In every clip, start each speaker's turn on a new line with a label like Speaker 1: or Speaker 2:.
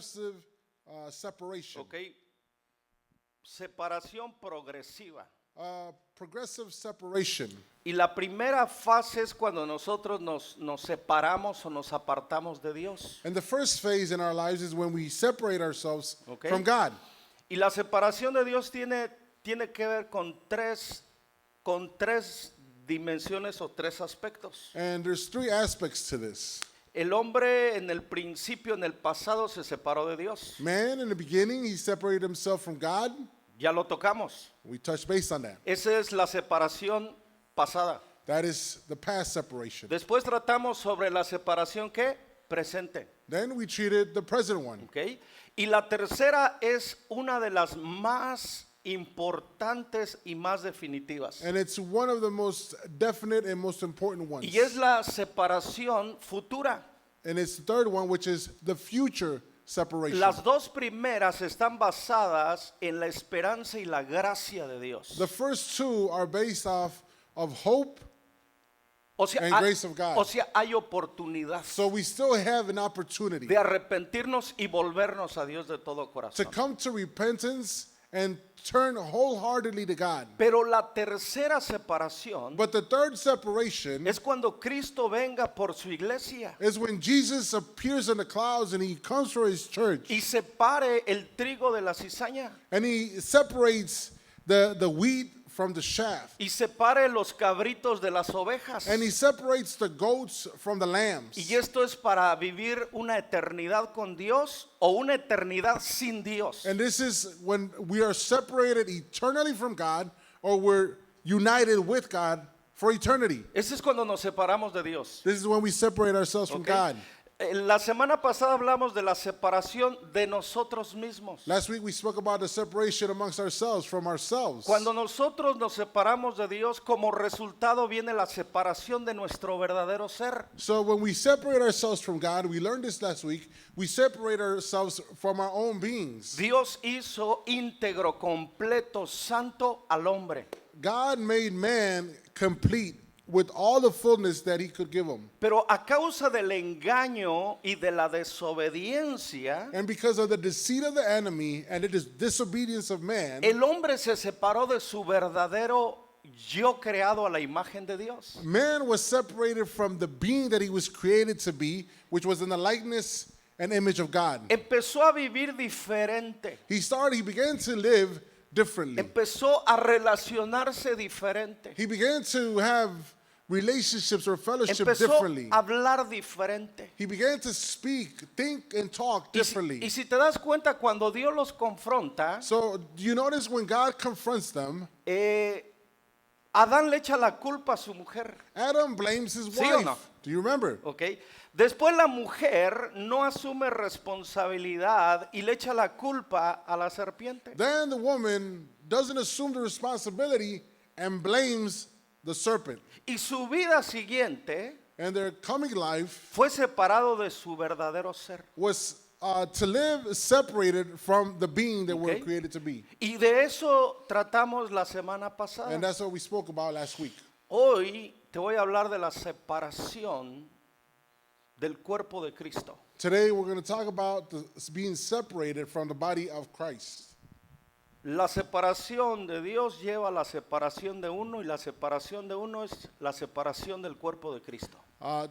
Speaker 1: progressive separation.
Speaker 2: Ok. Separación progresiva.
Speaker 1: Progressive separation.
Speaker 2: Y la primera fase es cuando nosotros nos separamos o nos apartamos de Dios.
Speaker 1: And the first phase in our lives is when we separate ourselves
Speaker 2: Okay.
Speaker 1: from God.
Speaker 2: Y la separación de Dios tiene que ver con tres dimensiones o tres aspectos.
Speaker 1: And there's three aspects to this.
Speaker 2: El hombre en el principio, en el pasado, se separó de Dios.
Speaker 1: Man, in the beginning, he separated himself from God.
Speaker 2: Ya lo tocamos.
Speaker 1: We touched base on that.
Speaker 2: Esa es la separación pasada.
Speaker 1: That is the past separation.
Speaker 2: Después tratamos sobre la separación ¿qué? Presente.
Speaker 1: Then we treated the present one.
Speaker 2: ¿Ok? Y la tercera es una de las más importantes y más definitivas.
Speaker 1: And it's one of the most definite and most important ones.
Speaker 2: Y es la separación futura.
Speaker 1: And it's the third one, which is the future separation.
Speaker 2: Las dos primeras están basadas en la esperanza y la gracia de Dios.
Speaker 1: The first two are based off of hope,
Speaker 2: O sea,
Speaker 1: and grace of God.
Speaker 2: o sea, hay oportunidad
Speaker 1: so we still have an opportunity
Speaker 2: de arrepentirnos y volvernos a Dios de todo
Speaker 1: to
Speaker 2: corazón.
Speaker 1: come to repentance and turn wholeheartedly to God.
Speaker 2: Pero la tercera separación
Speaker 1: But the third separation
Speaker 2: es cuando Cristo venga por su iglesia
Speaker 1: is when Jesus appears in the clouds and he comes for his church
Speaker 2: y separe el trigo de la cizaña
Speaker 1: and he separates the wheat from the chaff
Speaker 2: y separe los cabritos de las ovejas.
Speaker 1: and he separates the goats from the lambs.
Speaker 2: Y esto es para vivir una eternidad con Dios o una eternidad sin Dios.
Speaker 1: And this is when we are separated eternally from God or we're united with God for eternity.
Speaker 2: Ese es cuando nos separamos de Dios.
Speaker 1: This is when we separate ourselves from
Speaker 2: ¿Ok?
Speaker 1: God.
Speaker 2: La semana pasada hablamos de la separación de nosotros mismos.
Speaker 1: Last week we spoke about the separation amongst ourselves from ourselves.
Speaker 2: Cuando nosotros nos separamos de Dios, como resultado viene la separación de nuestro verdadero ser.
Speaker 1: So when we separate ourselves from God, we learned this last week, we separate ourselves from our own beings.
Speaker 2: Dios hizo íntegro, completo, santo al hombre.
Speaker 1: God made man complete with all the fullness that he could give him.
Speaker 2: Pero a causa del engaño y de la desobediencia,
Speaker 1: And because of the deceit of the enemy and the disobedience of man,
Speaker 2: el hombre se separó de su verdadero yo creado a la imagen de Dios.
Speaker 1: man was separated from the being that he was created to be, which was in the likeness and image of God.
Speaker 2: Empezó a vivir diferente.
Speaker 1: He began to live differently.
Speaker 2: Empezó a relacionarse diferente.
Speaker 1: He began to have relationships or fellowship
Speaker 2: Empezó
Speaker 1: differently.
Speaker 2: a hablar diferente.
Speaker 1: He began to speak, think, and talk differently.
Speaker 2: Y si te das cuenta, cuando Dios los confronta,
Speaker 1: So, do you notice when God confronts them,
Speaker 2: Adán le echa la culpa a su mujer.
Speaker 1: Adam blames his
Speaker 2: ¿Sí o
Speaker 1: wife?
Speaker 2: no?
Speaker 1: Do you remember?
Speaker 2: ¿Ok? Después la mujer no asume responsabilidad y le echa la culpa a la serpiente.
Speaker 1: Then the woman doesn't assume the responsibility and blames the serpent.
Speaker 2: Y su vida siguiente
Speaker 1: And their coming life
Speaker 2: fue separado de su verdadero ser.
Speaker 1: was to live separated from the being that we're
Speaker 2: Okay.
Speaker 1: created to be.
Speaker 2: Y de eso tratamos la semana
Speaker 1: And
Speaker 2: pasada.
Speaker 1: that's what we spoke about last week.
Speaker 2: Hoy te voy a hablar de la separación del cuerpo de Cristo.
Speaker 1: Today we're going to talk about being separated from the body of Christ.
Speaker 2: La separación de Dios lleva a la separación de uno y la separación de uno es la separación del cuerpo de Cristo.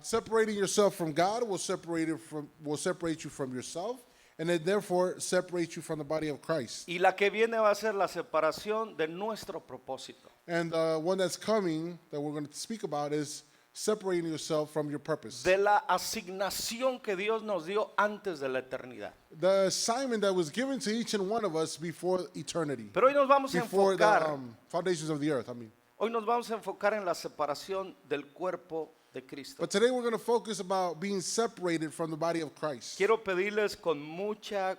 Speaker 1: Separating yourself from God will separate you from yourself, and it therefore separate you from the body of Christ.
Speaker 2: Y la que viene va a ser la separación de nuestro propósito.
Speaker 1: And one that's coming that we're going to speak about is separating yourself from your purpose.
Speaker 2: De la asignación que Dios nos dio antes de la eternidad.
Speaker 1: The assignment that was given to each and one of us before eternity,
Speaker 2: Pero hoy nos vamos a
Speaker 1: before the
Speaker 2: enfocar,
Speaker 1: foundations of the earth.
Speaker 2: hoy nos vamos a enfocar en la separación del cuerpo de Cristo.
Speaker 1: But today we're going to focus about being separated from the body of Christ.
Speaker 2: Quiero pedirles con mucha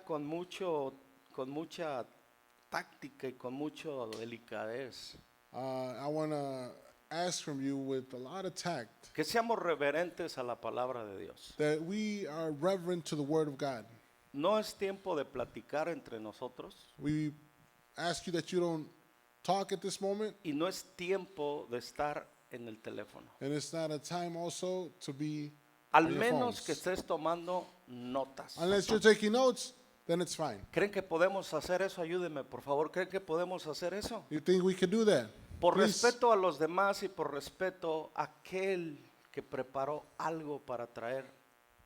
Speaker 2: táctica y con mucho delicadez
Speaker 1: I want to ask from you with a lot of tact
Speaker 2: que seamos reverentes a la palabra de Dios.
Speaker 1: that we are reverent to the Word of God.
Speaker 2: No es tiempo de platicar entre nosotros
Speaker 1: We ask you that you don't talk at this moment,
Speaker 2: y no es tiempo de estar en el teléfono.
Speaker 1: and it's not a time also to be
Speaker 2: Al
Speaker 1: on your
Speaker 2: menos que
Speaker 1: phones.
Speaker 2: estés tomando notas.
Speaker 1: Unless you're taking notes, then it's fine.
Speaker 2: ¿Creen que podemos hacer eso? Ayúdenme, por favor. ¿Creen que podemos hacer eso?
Speaker 1: You think we can do that?
Speaker 2: Por
Speaker 1: Please.
Speaker 2: respeto a los demás y por respeto a aquel que preparó algo para traer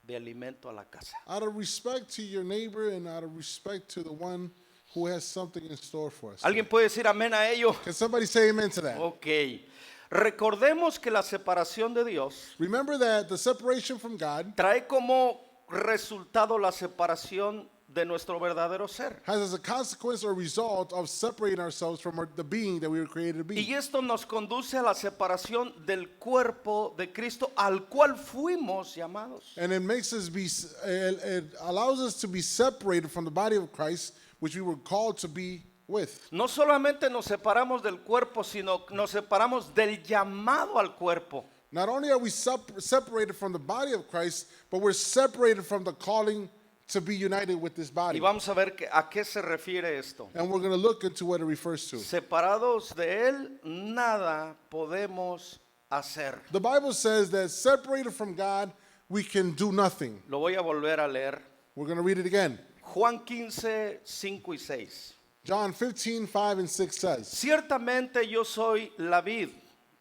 Speaker 2: de alimento a la casa.
Speaker 1: Out of respect to your neighbor and out of respect to the one who has something in store for us.
Speaker 2: ¿Alguien puede decir amén a ello?
Speaker 1: Can somebody say amen to that?
Speaker 2: Ok. Recordemos que la separación de Dios
Speaker 1: Remember that the separation from God
Speaker 2: trae como resultado la separación de nuestro verdadero ser.
Speaker 1: has as a consequence or result of separating ourselves from the being that we were created to be.
Speaker 2: Y esto nos conduce a la separación del cuerpo de Cristo al cual fuimos llamados.
Speaker 1: And it makes us it allows us to be separated from the body of Christ, which we were called to be with.
Speaker 2: No solamente nos separamos del cuerpo, sino nos separamos del llamado al cuerpo.
Speaker 1: Not only are we separated from the body of Christ, but we're separated from the calling to be united with this
Speaker 2: Y
Speaker 1: body.
Speaker 2: vamos a ver a qué se refiere esto.
Speaker 1: And we're going to look into what it refers to.
Speaker 2: Separados de Él, nada podemos hacer.
Speaker 1: The Bible says that separated from God, we can do nothing.
Speaker 2: Lo voy a volver a leer.
Speaker 1: We're going to read it again.
Speaker 2: Juan 15, 5 y 6.
Speaker 1: John 15, 5 and 6 says,
Speaker 2: Ciertamente yo soy la vid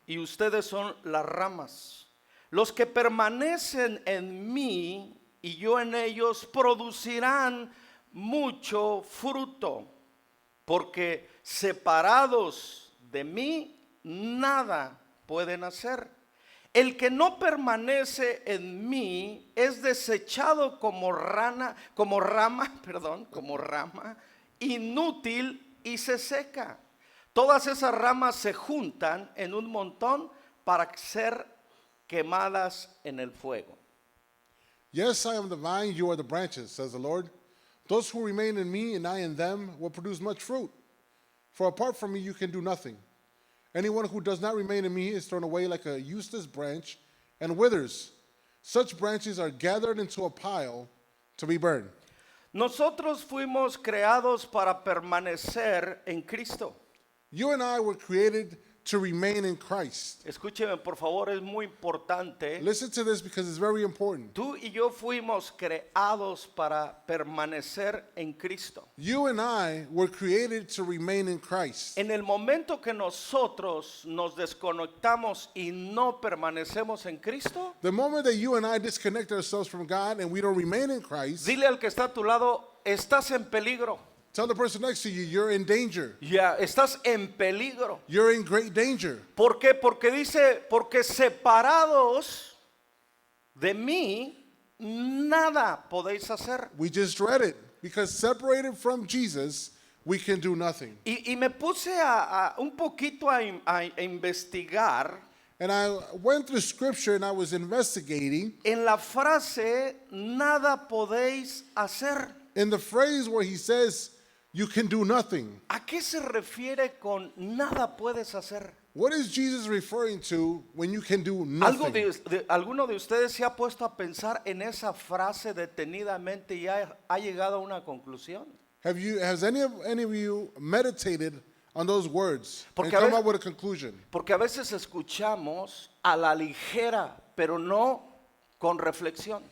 Speaker 2: y ustedes son las ramas. Los que permanecen en mí y yo en ellos producirán mucho fruto, porque separados de mí nada pueden hacer. El que no permanece en mí es desechado como rama, inútil y se seca. Todas esas ramas se juntan en un montón para ser quemadas en el fuego.
Speaker 1: Yes, I am the vine, you are the branches, says the Lord. Those who remain in me and I in them will produce much fruit. For apart from me, you can do nothing. Anyone who does not remain in me is thrown away like a useless branch and withers. Such branches are gathered into a pile to be burned.
Speaker 2: Nosotros fuimos creados para permanecer en Cristo.
Speaker 1: You and I were created to remain in Christ.
Speaker 2: Escúcheme, por favor, es muy importante.
Speaker 1: Listen to this because it's very important.
Speaker 2: Tú y yo fuimos creados para permanecer en Cristo.
Speaker 1: You and I were created to remain in Christ.
Speaker 2: En el momento que nosotros nos desconectamos y no permanecemos en Cristo,
Speaker 1: The moment that you and I disconnect ourselves from God and we don't remain in Christ,
Speaker 2: dile al que está a tu lado, estás en peligro.
Speaker 1: tell the person next to you, you're in danger.
Speaker 2: Ya, estás en peligro.
Speaker 1: You're in great danger.
Speaker 2: ¿Por qué? Porque dice, porque separados de mí, nada podéis hacer.
Speaker 1: We just read it. Because separated from Jesus, we can do nothing.
Speaker 2: Y me puse un poquito a investigar
Speaker 1: And I went through scripture and I was investigating
Speaker 2: en la frase, nada podéis hacer.
Speaker 1: in the phrase where he says, you can do nothing.
Speaker 2: ¿A qué se refiere con nada puedes hacer?
Speaker 1: What is Jesus referring to when you can do
Speaker 2: ¿Alguno de ustedes se ha puesto a pensar en esa frase detenidamente y ha llegado a una conclusión?
Speaker 1: Has any of you meditated on those words
Speaker 2: Porque
Speaker 1: and
Speaker 2: a
Speaker 1: come
Speaker 2: veces-
Speaker 1: up with a conclusion?
Speaker 2: Porque a veces escuchamos a la ligera, pero no con reflexión.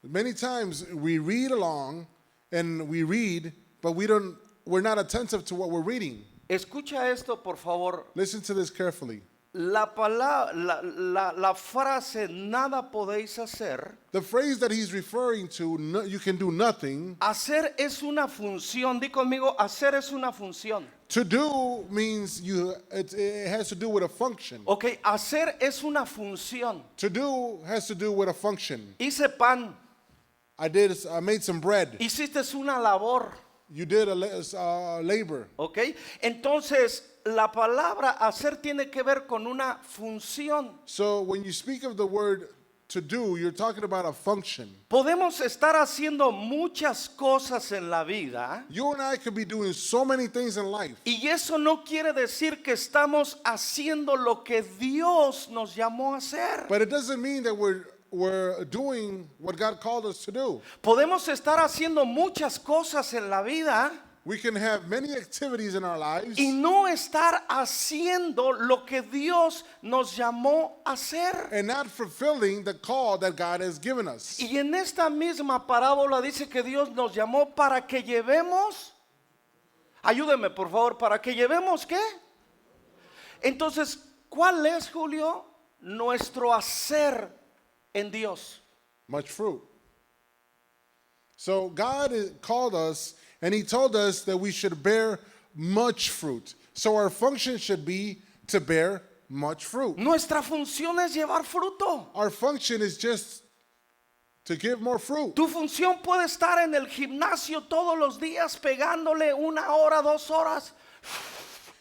Speaker 1: Many times we read along and we read, but we're not attentive to what we're reading.
Speaker 2: Escucha esto, por favor.
Speaker 1: Listen to this carefully.
Speaker 2: La frase nada podéis hacer.
Speaker 1: The phrase that he's referring to, you can do nothing,
Speaker 2: Hacer es una función. Di conmigo, hacer es una función.
Speaker 1: to do means it has to do with a function.
Speaker 2: Ok, hacer es una función.
Speaker 1: To do has to do with a function.
Speaker 2: Hice pan.
Speaker 1: I made some bread.
Speaker 2: Hiciste una labor.
Speaker 1: You did a labor.
Speaker 2: Ok, entonces la palabra hacer tiene que ver con una función.
Speaker 1: So when you speak of the word to do, you're talking about a function.
Speaker 2: Podemos estar haciendo muchas cosas en la vida
Speaker 1: You and I could be doing so many things in life,
Speaker 2: y eso no quiere decir que estamos haciendo lo que Dios nos llamó a hacer.
Speaker 1: but it doesn't mean that we're doing what God called us to do.
Speaker 2: Podemos estar haciendo muchas cosas en la vida
Speaker 1: We can have many activities in our lives
Speaker 2: y no estar haciendo lo que Dios nos llamó a hacer.
Speaker 1: and not fulfilling the call that God has given us.
Speaker 2: Y en esta misma parábola dice que Dios nos llamó para que llevemos, ayúdeme por favor, para que llevemos ¿qué? Entonces, ¿cuál es, Julio, nuestro hacer en Dios?
Speaker 1: Much fruit. So God called us and he told us that we should bear much fruit. So our function should be to bear much fruit.
Speaker 2: Nuestra función es llevar fruto.
Speaker 1: Our function is just to give more fruit.
Speaker 2: Tu función puede estar en el gimnasio todos los días pegándole 1 hora, 2 horas.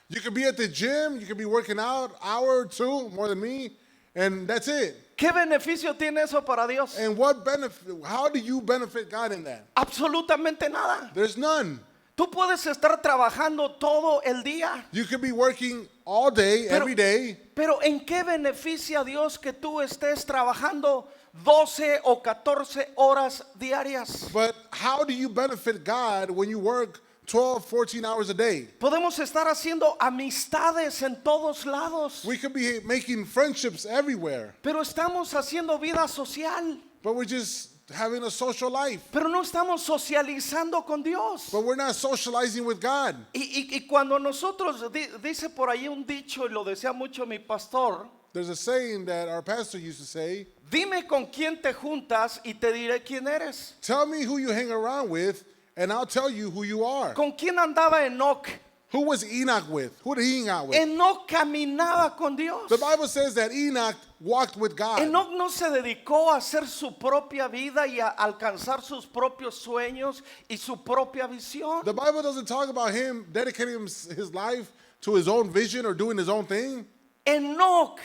Speaker 1: You could be at the gym, you could be working out hour or two more than me, and that's it.
Speaker 2: ¿Qué beneficio tiene eso para Dios?
Speaker 1: And what benefit, how do you benefit God in that?
Speaker 2: Absolutamente nada.
Speaker 1: There's none.
Speaker 2: Tú puedes estar trabajando todo el día.
Speaker 1: You could be working all day, every day,
Speaker 2: Pero ¿en qué beneficia a Dios que tú estés trabajando 12 o 14 horas diarias?
Speaker 1: but how do you benefit God when you work 12, 14 hours a day?
Speaker 2: Podemos estar haciendo amistades en todos lados,
Speaker 1: We could be making friendships everywhere,
Speaker 2: pero estamos haciendo vida social,
Speaker 1: but we're just having a social life.
Speaker 2: pero no estamos socializando con Dios.
Speaker 1: But we're not socializing with God.
Speaker 2: Y cuando nosotros, dice por ahí un dicho, y lo decía mucho mi pastor,
Speaker 1: There's a saying that our pastor used to say,
Speaker 2: dime con quién te juntas y te diré quién eres.
Speaker 1: tell me who you hang around with, and I'll tell you who you are.
Speaker 2: ¿Con quién andaba Enoc?
Speaker 1: Who was Enoch with? Who did he hang out with?
Speaker 2: Enoc caminaba con Dios.
Speaker 1: The Bible says that Enoch walked with God.
Speaker 2: Enoc no se dedicó a hacer su propia vida y a alcanzar sus propios sueños y su propia visión.
Speaker 1: The Bible doesn't talk about him dedicating his life to his own vision or doing his own thing.
Speaker 2: Enoc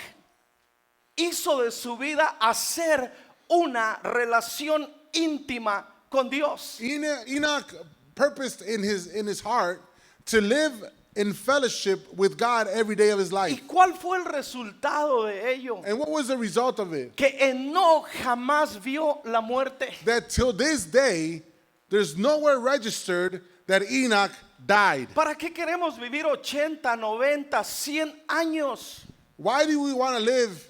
Speaker 2: hizo de su vida hacer una relación íntima con Dios.
Speaker 1: Enoch purposed in his heart to live in fellowship with God every day of his
Speaker 2: ¿Y
Speaker 1: life.
Speaker 2: cuál fue el resultado de ello?
Speaker 1: And what was the result of it?
Speaker 2: Que Enoc jamás vio la muerte.
Speaker 1: That till this day, there's nowhere registered that Enoch died.
Speaker 2: ¿Para qué queremos vivir 80, 90, 100 años?
Speaker 1: Why do we want to live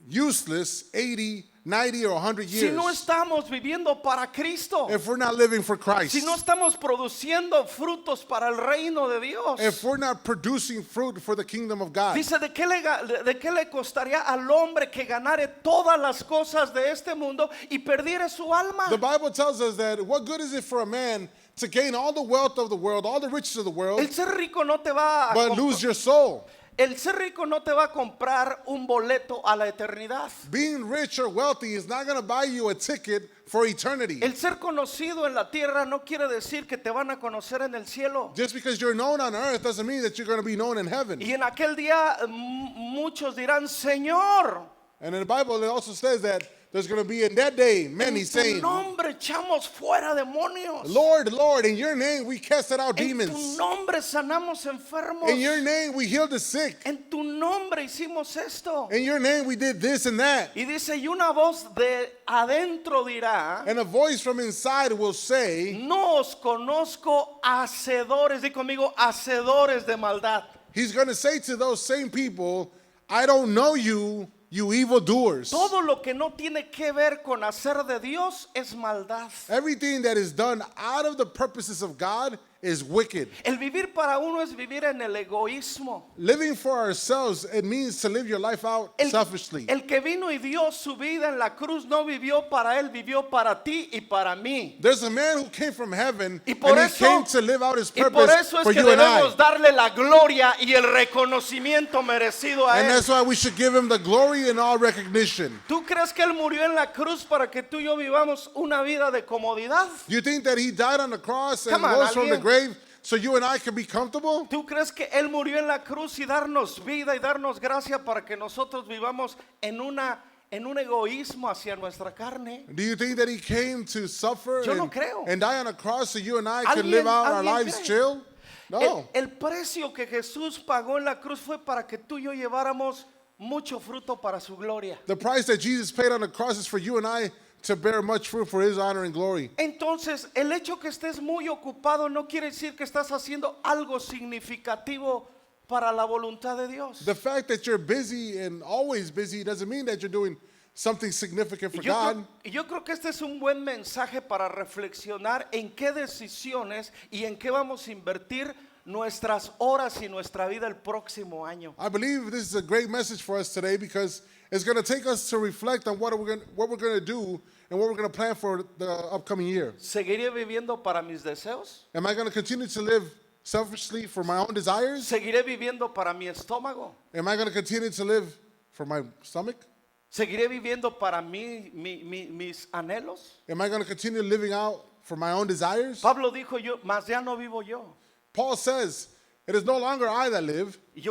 Speaker 1: useless 80, 90, or 100
Speaker 2: Si no
Speaker 1: years
Speaker 2: estamos viviendo para Cristo,
Speaker 1: if we're not living for Christ?
Speaker 2: si no estamos produciendo frutos para el reino de Dios.
Speaker 1: If we're not producing fruit for the kingdom of God?
Speaker 2: Dice, ¿de qué le costaría al hombre que ganare todas las cosas de este mundo y perdiere su alma?
Speaker 1: The Bible tells us that what good is it for a man to gain all the wealth of the world, all the riches of the world,
Speaker 2: El ser rico no te va a
Speaker 1: but lose your soul?
Speaker 2: el ser rico no te va a comprar un boleto a la eternidad.
Speaker 1: Being rich or wealthy is not going to buy you a ticket for eternity.
Speaker 2: El ser conocido en la tierra no quiere decir que te van a conocer en el cielo.
Speaker 1: Just because you're known on earth doesn't mean that you're going to be known in heaven.
Speaker 2: Y en aquel día muchos dirán, Señor,
Speaker 1: And in the Bible, it also says that there's going to be in that day many
Speaker 2: en tu
Speaker 1: saying,
Speaker 2: nombre echamos fuera demonios.
Speaker 1: Lord, Lord, in your name we casted out
Speaker 2: En tu
Speaker 1: demons.
Speaker 2: nombre sanamos enfermos.
Speaker 1: In your name we healed the sick.
Speaker 2: En tu nombre hicimos esto.
Speaker 1: In your name we did this and that.
Speaker 2: Y dice, y una voz de adentro dirá,
Speaker 1: And a voice from inside will say,
Speaker 2: no os conozco, hacedores, di conmigo, hacedores de maldad.
Speaker 1: he's going to say to those same people, I don't know you, you evildoers.
Speaker 2: Todo lo que no tiene que ver con hacer de Dios es maldad.
Speaker 1: Everything that is done out of the purposes of God is wicked.
Speaker 2: El vivir para uno es vivir en el egoísmo.
Speaker 1: Living for ourselves, it means to live your life out selfishly.
Speaker 2: El que vino y dio su vida en la cruz no vivió para él, vivió para ti y para mí.
Speaker 1: There's a man who came from heaven
Speaker 2: Y por
Speaker 1: and he
Speaker 2: eso-
Speaker 1: came to live out his
Speaker 2: Y por
Speaker 1: purpose
Speaker 2: eso es
Speaker 1: for
Speaker 2: que
Speaker 1: you and
Speaker 2: debemos
Speaker 1: I.
Speaker 2: darle la gloria y el reconocimiento merecido a
Speaker 1: And
Speaker 2: él.
Speaker 1: that's why we should give him the glory and all recognition.
Speaker 2: ¿Tú crees que él murió en la cruz para que tú y yo vivamos una vida de comodidad?
Speaker 1: You think that he died on the cross and
Speaker 2: Come on,
Speaker 1: rose from the
Speaker 2: alguien.
Speaker 1: grave so you and I can be comfortable?
Speaker 2: ¿Tú crees que él murió en la cruz y darnos vida y darnos gracia para que nosotros vivamos en un egoísmo hacia nuestra carne?
Speaker 1: Do you think that he came to suffer
Speaker 2: Yo no creo.
Speaker 1: and die on a cross so you and I could
Speaker 2: ¿Alguien-
Speaker 1: live out our
Speaker 2: alguien
Speaker 1: lives
Speaker 2: cree?
Speaker 1: chill? No.
Speaker 2: El precio que Jesús pagó en la cruz fue para que tú y yo lleváramos mucho fruto para su gloria.
Speaker 1: The price that Jesus paid on the cross is for you and I to bear much fruit for his honor and glory.
Speaker 2: Entonces, el hecho que estés muy ocupado no quiere decir que estás haciendo algo significativo para la voluntad de Dios.
Speaker 1: The fact that you're busy and always busy doesn't mean that you're doing something significant for
Speaker 2: Y yo,
Speaker 1: God.
Speaker 2: yo creo que este es un buen mensaje para reflexionar en qué decisiones y en qué vamos a invertir nuestras horas y nuestra vida el próximo año.
Speaker 1: I believe this is a great message for us today because it's going to take us to reflect on what we're going to do and what we're going to plan for the upcoming year.
Speaker 2: ¿Seguiré viviendo para mis deseos?
Speaker 1: Am I going to continue to live selfishly for my own desires?
Speaker 2: ¿Seguiré viviendo para mi estómago?
Speaker 1: Am I going to continue to live for my stomach?
Speaker 2: ¿Seguiré viviendo para mis anhelos?
Speaker 1: Am I going to continue living out for my own desires?
Speaker 2: Pablo dijo, mas ya no vivo yo.
Speaker 1: Paul says, it is no longer I that live.
Speaker 2: Y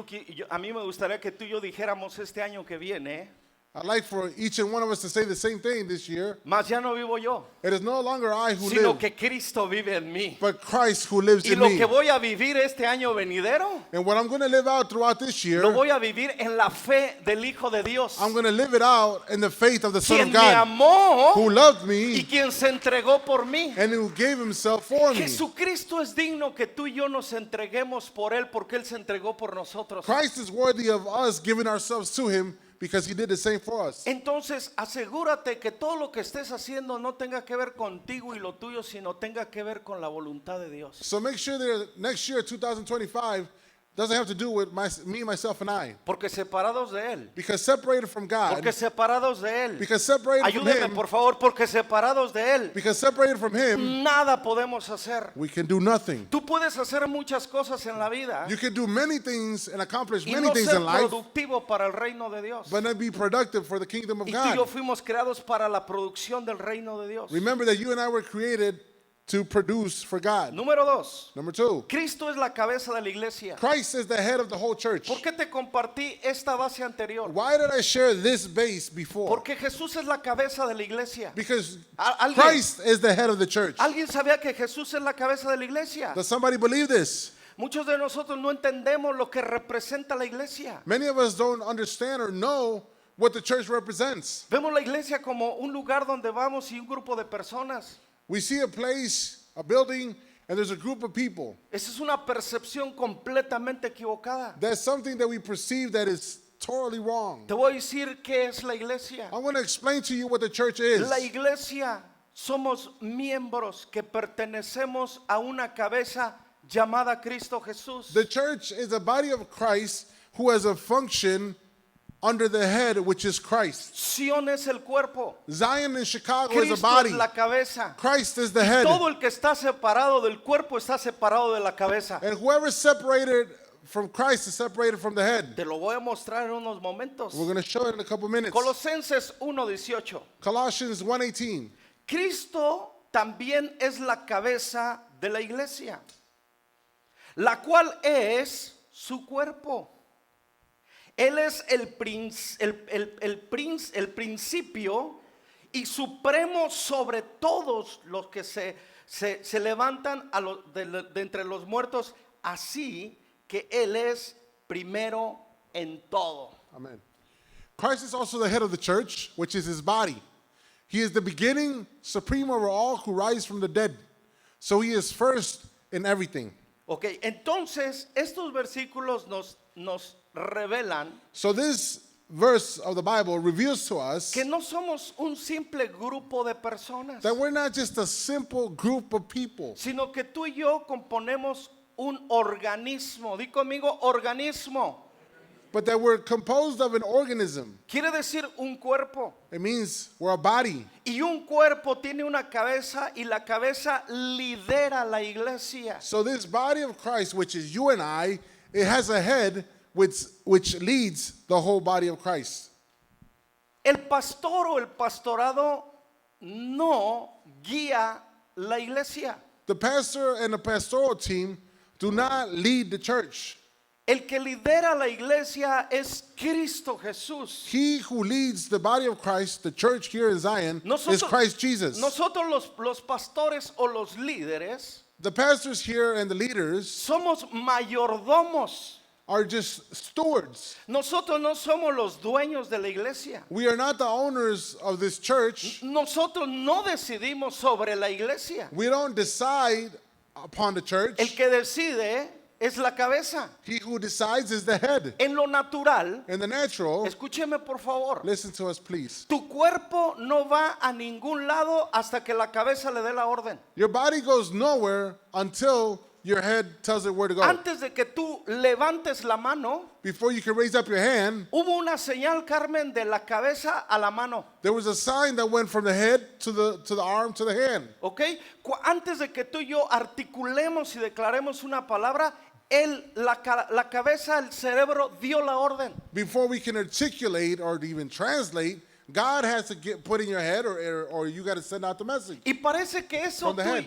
Speaker 2: a mí me gustaría que tú y yo dijéramos este año que viene,
Speaker 1: I'd like for each and one of us to say the same thing this year.
Speaker 2: mas ya no vivo yo,
Speaker 1: It is no longer I who
Speaker 2: sino
Speaker 1: live,
Speaker 2: que Cristo vive en mí.
Speaker 1: but Christ who lives
Speaker 2: Y
Speaker 1: in
Speaker 2: lo
Speaker 1: me.
Speaker 2: que voy a vivir este año venidero,
Speaker 1: And what I'm going to live out throughout this year,
Speaker 2: lo voy a vivir en la fe del Hijo de Dios,
Speaker 1: I'm going to live it out in the faith of the Son
Speaker 2: quien
Speaker 1: of
Speaker 2: me
Speaker 1: God,
Speaker 2: amó
Speaker 1: who loved
Speaker 2: y
Speaker 1: me
Speaker 2: quien se entregó por mí.
Speaker 1: and who gave himself for me.
Speaker 2: Jesucristo es digno que tú y yo nos entreguemos por Él porque Él se entregó por nosotros.
Speaker 1: Christ is worthy of us giving ourselves to him because he did the same for us.
Speaker 2: Entonces asegúrate que todo lo que estés haciendo no tenga que ver contigo y lo tuyo, sino tenga que ver con la voluntad de Dios.
Speaker 1: So make sure that next year, 2025, doesn't have to do with me, myself, and I.
Speaker 2: Porque separados de Él,
Speaker 1: Because separated from God,
Speaker 2: porque separados de Él,
Speaker 1: because separated from
Speaker 2: ayúdeme
Speaker 1: him,
Speaker 2: por favor, porque separados de Él,
Speaker 1: because separated from him,
Speaker 2: nada podemos hacer.
Speaker 1: we can do nothing.
Speaker 2: Tú puedes hacer muchas cosas en la vida
Speaker 1: You can do many things and accomplish
Speaker 2: y
Speaker 1: many
Speaker 2: no
Speaker 1: things
Speaker 2: ser
Speaker 1: in life,
Speaker 2: productivo para el reino de Dios.
Speaker 1: but not be productive for the kingdom of
Speaker 2: Y tú y yo
Speaker 1: God.
Speaker 2: fuimos creados para la producción del reino de Dios.
Speaker 1: Remember that you and I were created to produce for God.
Speaker 2: Número 2.
Speaker 1: Number 2,
Speaker 2: Cristo es la cabeza de la iglesia.
Speaker 1: Christ is the head of the whole church.
Speaker 2: ¿Por qué te compartí esta base anterior?
Speaker 1: Why did I share this base before?
Speaker 2: Porque Jesús es la cabeza de la iglesia.
Speaker 1: Because
Speaker 2: ¿Alguien,
Speaker 1: Christ is the head of the church.
Speaker 2: ¿Alguien sabía que Jesús es la cabeza de la iglesia?
Speaker 1: Does somebody believe this?
Speaker 2: Muchos de nosotros no entendemos lo que representa la iglesia.
Speaker 1: Many of us don't understand or know what the church represents.
Speaker 2: Vemos la iglesia como un lugar donde vamos y un grupo de personas.
Speaker 1: We see a place, a building, and there's a group of people.
Speaker 2: Esa es una percepción completamente equivocada.
Speaker 1: That's something that we perceive that is totally wrong.
Speaker 2: Te voy a decir qué es la iglesia.
Speaker 1: I want to explain to you what the church is.
Speaker 2: La iglesia somos miembros que pertenecemos a una cabeza llamada Cristo Jesús.
Speaker 1: The church is a body of Christ who has a function under the head, which is Christ.
Speaker 2: Sion es el cuerpo.
Speaker 1: Zion in Chicago is a
Speaker 2: Cristo
Speaker 1: body.
Speaker 2: es la cabeza.
Speaker 1: Christ is the head.
Speaker 2: Todo el que está separado del cuerpo está separado de la cabeza.
Speaker 1: And whoever is separated from Christ is separated from the head.
Speaker 2: Te lo voy a mostrar en unos momentos.
Speaker 1: We're going to show it in a couple minutes.
Speaker 2: Colosenses 1:18.
Speaker 1: Colossians 1:18.
Speaker 2: Cristo también es la cabeza de la iglesia, la cual es su cuerpo. Él es el principio y supremo sobre todos los que se levantan de entre los muertos, así que Él es primero en todo.
Speaker 1: Amen. Christ is also the head of the church, which is his body. He is the beginning, supreme over all who rise from the dead. So he is first in everything.
Speaker 2: Ok, entonces estos versículos nos revelan
Speaker 1: So this verse of the Bible reveals to us
Speaker 2: que no somos un simple grupo de personas,
Speaker 1: that we're not just a simple group of people,
Speaker 2: sino que tú y yo componemos un organismo. Di conmigo, organismo.
Speaker 1: but that we're composed of an organism.
Speaker 2: Quiere decir un cuerpo.
Speaker 1: It means we're a body.
Speaker 2: Y un cuerpo tiene una cabeza y la cabeza lidera la iglesia.
Speaker 1: So this body of Christ, which is you and I, it has a head which leads the whole body of Christ.
Speaker 2: El pastor o el pastorado no guía la iglesia.
Speaker 1: The pastor and the pastoral team do not lead the church.
Speaker 2: El que lidera la iglesia es Cristo Jesús.
Speaker 1: He who leads the body of Christ, the church here in Zion, is Christ Jesus.
Speaker 2: Nosotros los pastores o los líderes
Speaker 1: The pastors here and the leaders
Speaker 2: somos mayordomos
Speaker 1: are just stewards.
Speaker 2: Nosotros no somos los dueños de la iglesia.
Speaker 1: We are not the owners of this church.
Speaker 2: Nosotros no decidimos sobre la iglesia.
Speaker 1: We don't decide upon the church.
Speaker 2: El que decide es la cabeza.
Speaker 1: He who decides is the head.
Speaker 2: En lo natural,
Speaker 1: In the natural,
Speaker 2: escúcheme por favor,
Speaker 1: listen to us, please.
Speaker 2: tu cuerpo no va a ningún lado hasta que la cabeza le dé la orden.
Speaker 1: Your body goes nowhere until your head tells it where to go.
Speaker 2: Antes de que tú levantes la mano,
Speaker 1: Before you can raise up your hand,
Speaker 2: hubo una señal, Carmen, de la cabeza a la mano.
Speaker 1: there was a sign that went from the head to the arm to the hand.
Speaker 2: ¿Ok? Antes de que tú y yo articulemos y declaremos una palabra, la cabeza, el cerebro dio la orden.
Speaker 1: Before we can articulate or even translate, God has to put in your head, or you got to send out the message.
Speaker 2: Y parece que
Speaker 1: From the head.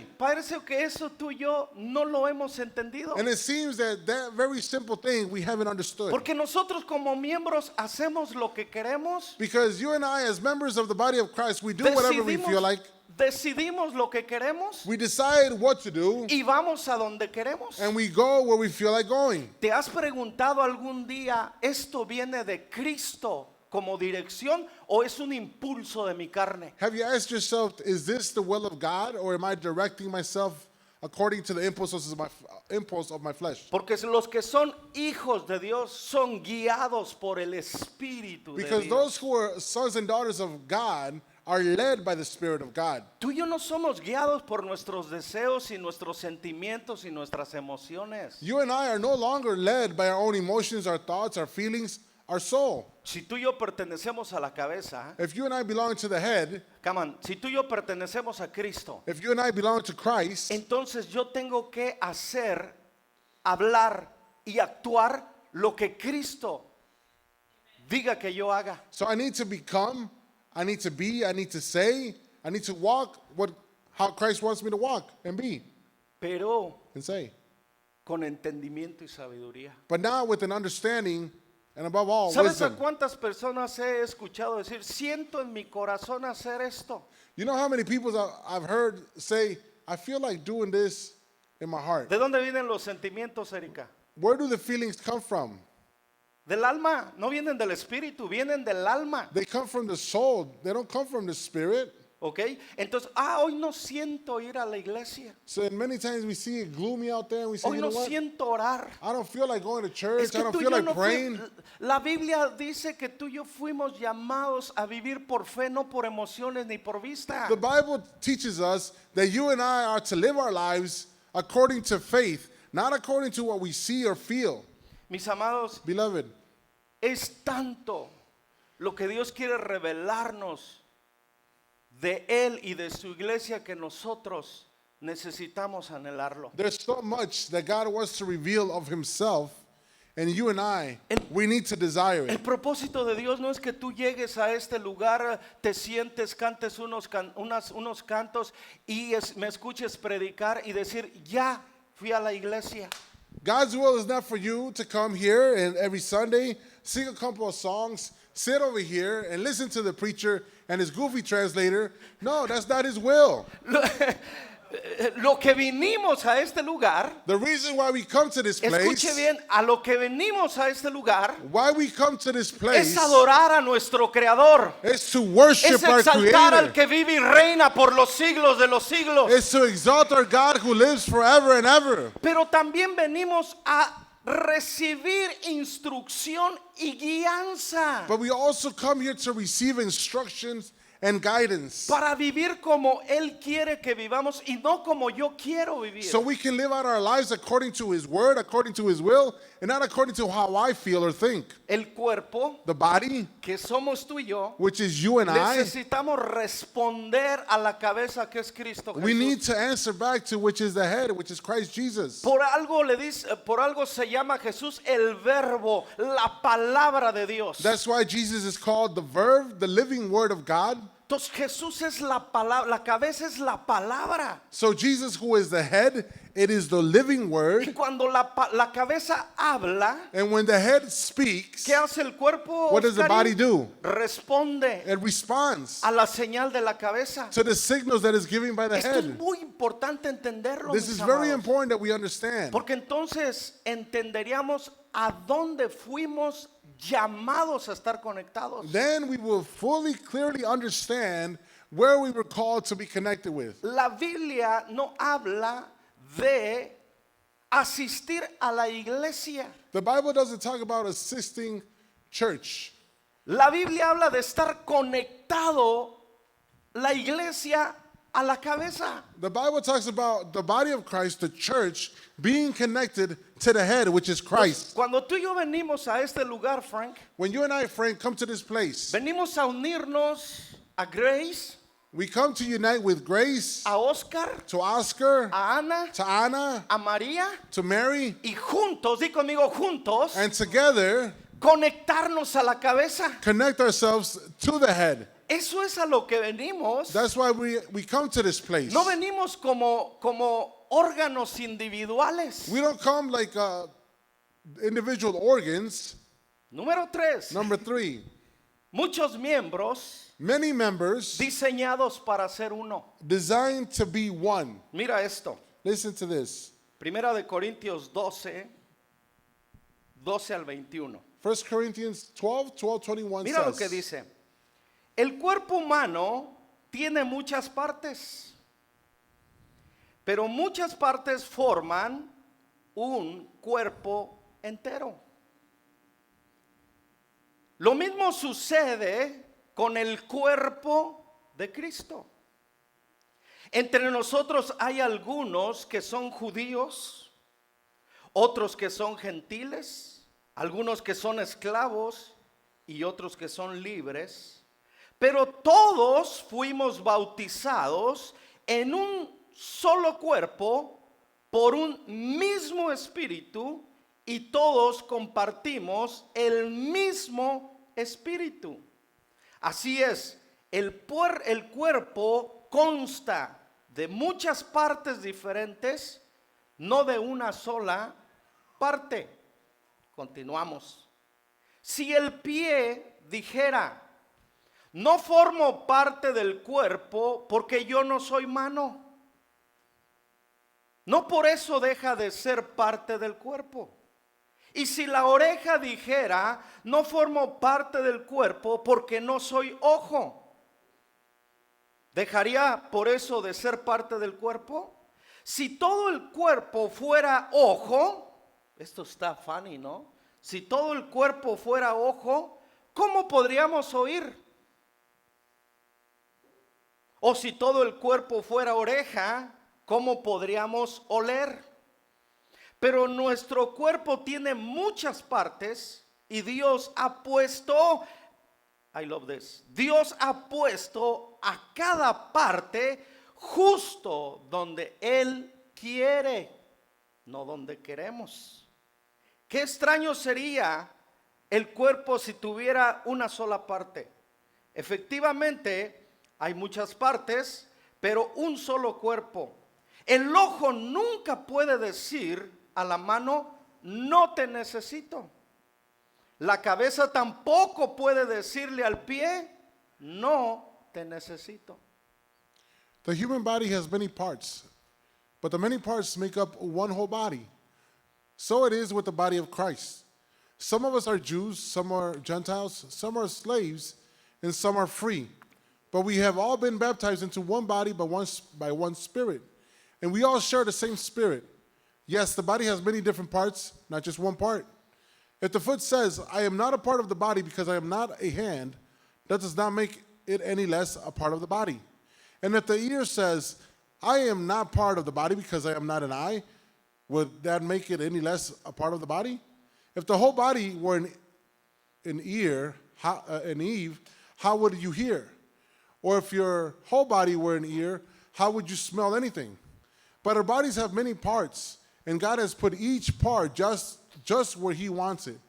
Speaker 2: tú y yo no lo hemos entendido.
Speaker 1: And it seems that very simple thing we haven't understood.
Speaker 2: Porque nosotros como miembros hacemos lo que queremos.
Speaker 1: Because you and I, as members of the body of Christ, we do whatever we feel like.
Speaker 2: Decidimos lo que queremos
Speaker 1: We decide what to do,
Speaker 2: y vamos a donde queremos.
Speaker 1: and we go where we feel like going.
Speaker 2: ¿Te has preguntado algún día, esto viene de Cristo como dirección o es un impulso de mi carne?
Speaker 1: Have you asked yourself, is this the will of God, or am I directing myself according to the impulse of my flesh?
Speaker 2: Porque los que son hijos de Dios son guiados por el Espíritu de
Speaker 1: Because
Speaker 2: Dios.
Speaker 1: those who are sons and daughters of God are led by the Spirit of God.
Speaker 2: Tú y yo no somos guiados por nuestros deseos y nuestros sentimientos y nuestras emociones.
Speaker 1: You and I are no longer led by our own emotions, our thoughts, our feelings, our soul.
Speaker 2: Si tú y yo pertenecemos a la cabeza,
Speaker 1: If you and I belong to the head,
Speaker 2: come on, si tú y yo pertenecemos a Cristo,
Speaker 1: if you and I belong to Christ,
Speaker 2: entonces yo tengo que hacer, hablar y actuar lo que Cristo diga que yo haga.
Speaker 1: so I need to become, I need to be, I need to say, I need to walk how Christ wants me to walk and be
Speaker 2: Pero
Speaker 1: and say.
Speaker 2: con entendimiento y sabiduría.
Speaker 1: But now with an understanding, and above all,
Speaker 2: ¿Sabes a
Speaker 1: wisdom.
Speaker 2: cuántas personas he escuchado decir, siento en mi corazón hacer esto?
Speaker 1: You know how many people I've heard say, I feel like doing this in my heart.
Speaker 2: ¿De dónde vienen los sentimientos, Erika?
Speaker 1: Where do the feelings come from?
Speaker 2: Del alma, no vienen del espíritu, vienen del alma.
Speaker 1: They come from the soul. They don't come from the spirit.
Speaker 2: ¿Ok? Entonces, hoy no siento ir a la iglesia.
Speaker 1: So many times we see it gloomy out there and we say,
Speaker 2: Hoy
Speaker 1: you know
Speaker 2: no
Speaker 1: what?
Speaker 2: siento orar.
Speaker 1: I don't feel like going to church.
Speaker 2: Es que
Speaker 1: I don't
Speaker 2: tú y
Speaker 1: feel
Speaker 2: yo
Speaker 1: like
Speaker 2: no
Speaker 1: praying.
Speaker 2: la Biblia dice que tú y yo fuimos llamados a vivir por fe, no por emociones ni por vista.
Speaker 1: The Bible teaches us that you and I are to live our lives according to faith, not according to what we see or feel.
Speaker 2: Mis amados,
Speaker 1: Beloved,
Speaker 2: es tanto lo que Dios quiere revelarnos de Él y de su iglesia que nosotros necesitamos anhelarlo.
Speaker 1: there's so much that God wants to reveal of himself, and you and I, we need to desire
Speaker 2: El
Speaker 1: it.
Speaker 2: propósito de Dios no es que tú llegues a este lugar, te sientes, cantes unos cantos y me escuches predicar y decir, ya fui a la iglesia.
Speaker 1: God's will is not for you to come here and every Sunday sing a couple of songs, sit over here and listen to the preacher and his goofy translator. No, that's not his will.
Speaker 2: Lo que vinimos a este lugar,
Speaker 1: The reason why we come to this
Speaker 2: escuche
Speaker 1: place,
Speaker 2: bien, a lo que venimos a este lugar
Speaker 1: why we come to this place,
Speaker 2: es adorar a nuestro Creador.
Speaker 1: is to worship
Speaker 2: Es
Speaker 1: our
Speaker 2: exaltar al
Speaker 1: Creator.
Speaker 2: que vive y reina por los siglos de los siglos.
Speaker 1: It's to exalt our God who lives forever and ever.
Speaker 2: Pero también venimos a recibir instrucción y guianza
Speaker 1: But we also come here to receive instructions and guidance,
Speaker 2: para vivir como Él quiere que vivamos y no como yo quiero vivir.
Speaker 1: so we can live out our lives according to his word, according to his will, and not according to how I feel or think.
Speaker 2: El cuerpo,
Speaker 1: The body,
Speaker 2: que somos tú y yo,
Speaker 1: which is you and I,
Speaker 2: necesitamos responder a la cabeza que es Cristo
Speaker 1: we
Speaker 2: Jesús.
Speaker 1: need to answer back to which is the head, which is Christ Jesus.
Speaker 2: Por algo se llama Jesús el verbo, la palabra de Dios.
Speaker 1: That's why Jesus is called the Verb, the living word of God.
Speaker 2: Entonces Jesús es la palabra, la cabeza es la palabra.
Speaker 1: So Jesus, who is the head, it is the living
Speaker 2: Y
Speaker 1: word.
Speaker 2: cuando la cabeza habla,
Speaker 1: And when the head speaks,
Speaker 2: ¿qué hace el cuerpo?
Speaker 1: what does the
Speaker 2: Oscarín?
Speaker 1: body do?
Speaker 2: Responde
Speaker 1: It responds
Speaker 2: a la señal de la cabeza.
Speaker 1: to the signals that is given by the
Speaker 2: Esto es
Speaker 1: head.
Speaker 2: muy importante entenderlo.
Speaker 1: This
Speaker 2: mis
Speaker 1: is very
Speaker 2: amados.
Speaker 1: important that we understand.
Speaker 2: Porque entonces entenderíamos a dónde fuimos llamados a estar conectados.
Speaker 1: then we will fully, clearly understand where we were called to be connected with.
Speaker 2: La Biblia no habla de asistir a la iglesia.
Speaker 1: The Bible doesn't talk about assisting church.
Speaker 2: La Biblia habla de estar conectado la iglesia a la cabeza.
Speaker 1: The Bible talks about the body of Christ, the church, being connected to the head, which is Christ.
Speaker 2: Cuando tú y yo venimos a este lugar, Frank,
Speaker 1: When you and I, Frank, come to this place,
Speaker 2: venimos a unirnos a Grace,
Speaker 1: we come to unite with Grace,
Speaker 2: a Oscar,
Speaker 1: to Oscar,
Speaker 2: a Ana,
Speaker 1: to Anna,
Speaker 2: a María,
Speaker 1: to Mary,
Speaker 2: y juntos, di conmigo juntos,
Speaker 1: and together
Speaker 2: conectarnos a la cabeza.
Speaker 1: connect ourselves to the head.
Speaker 2: Eso es a lo que venimos.
Speaker 1: That's why we come to this place.
Speaker 2: No venimos como órganos individuales.
Speaker 1: We don't come like individual organs.
Speaker 2: Número 3.
Speaker 1: Number 3,
Speaker 2: Muchos miembros
Speaker 1: many members
Speaker 2: diseñados para ser uno.
Speaker 1: designed to be one.
Speaker 2: Mira esto.
Speaker 1: Listen to this.
Speaker 2: Primera de Corintios 12, 12 al 21.
Speaker 1: 1 Corinthians 12:21
Speaker 2: Mira lo que
Speaker 1: says,
Speaker 2: dice. El cuerpo humano tiene muchas partes, pero muchas partes forman un cuerpo entero. Lo mismo sucede con el cuerpo de Cristo. Entre nosotros hay algunos que son judíos, otros que son gentiles, algunos que son esclavos y otros que son libres. Pero todos fuimos bautizados en un solo cuerpo por un mismo espíritu y todos compartimos el mismo espíritu. Así es, el cuerpo consta de muchas partes diferentes, no de una sola parte. Continuamos. Si el pie dijera, no formo parte del cuerpo porque yo no soy mano, no por eso deja de ser parte del cuerpo. Y si la oreja dijera, no formo parte del cuerpo porque no soy ojo, ¿dejaría por eso de ser parte del cuerpo? Si todo el cuerpo fuera ojo, esto está funny, ¿no? Si todo el cuerpo fuera ojo, ¿cómo podríamos oír? O si todo el cuerpo fuera oreja, ¿cómo podríamos oler? Pero nuestro cuerpo tiene muchas partes y Dios ha puesto, I love this, Dios ha puesto a cada parte justo donde Él quiere, no donde queremos. Qué extraño sería el cuerpo si tuviera una sola parte. Efectivamente, hay muchas partes, pero un solo cuerpo. El ojo nunca puede decir a la mano, no te necesito. La cabeza tampoco puede decirle al pie, no te necesito.
Speaker 1: the human body has many parts, but the many parts make up one whole body. So it is with the body of Christ. Some of us are Jews, some are Gentiles, some are slaves, and some are free. But we have all been baptized into one body by one Spirit. And we all share the same Spirit. Yes, the body has many different parts, not just one part. If the foot says, I am not a part of the body because I am not a hand, that does not make it any less a part of the body. And if the ear says, I am not part of the body because I am not an eye, would that make it any less a part of the body? If the whole body were an ear, an Eve, how would you hear? Or if your whole body were an ear, how would you smell anything? But our bodies have many parts, and God has put each part just where He wants it.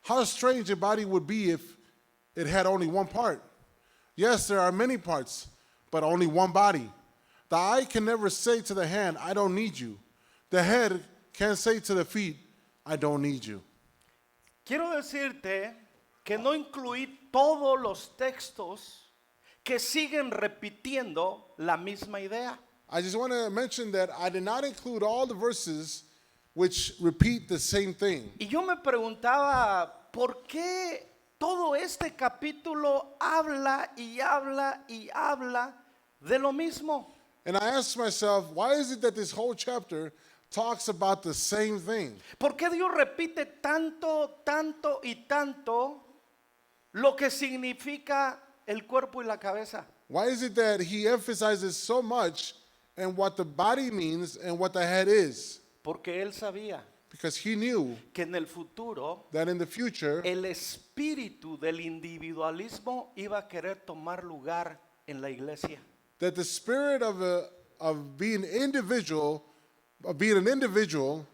Speaker 1: How strange a body would be if it had only one part. Yes, there are many parts, but only one body. The eye can never say to the hand, I don't need you. The head can't say to the feet, I don't need you.
Speaker 2: Quiero decirte que no incluí todos los textos que siguen repitiendo la misma idea.
Speaker 1: I just want to mention that I did not include all the verses which repeat the same thing.
Speaker 2: Y yo me preguntaba, ¿por qué todo este capítulo habla y habla y habla de lo mismo?
Speaker 1: And I asked myself, why is it that this whole chapter talks about the same thing?
Speaker 2: ¿Por qué Dios repite tanto, tanto y tanto lo que significa el cuerpo y la cabeza?
Speaker 1: Why is it that he emphasizes so much and what the body means and what the head is?
Speaker 2: Porque Él sabía
Speaker 1: Because he knew
Speaker 2: que en el futuro
Speaker 1: that in the future,
Speaker 2: el espíritu del individualismo iba a querer tomar lugar en la iglesia.
Speaker 1: that the spirit of being an individual,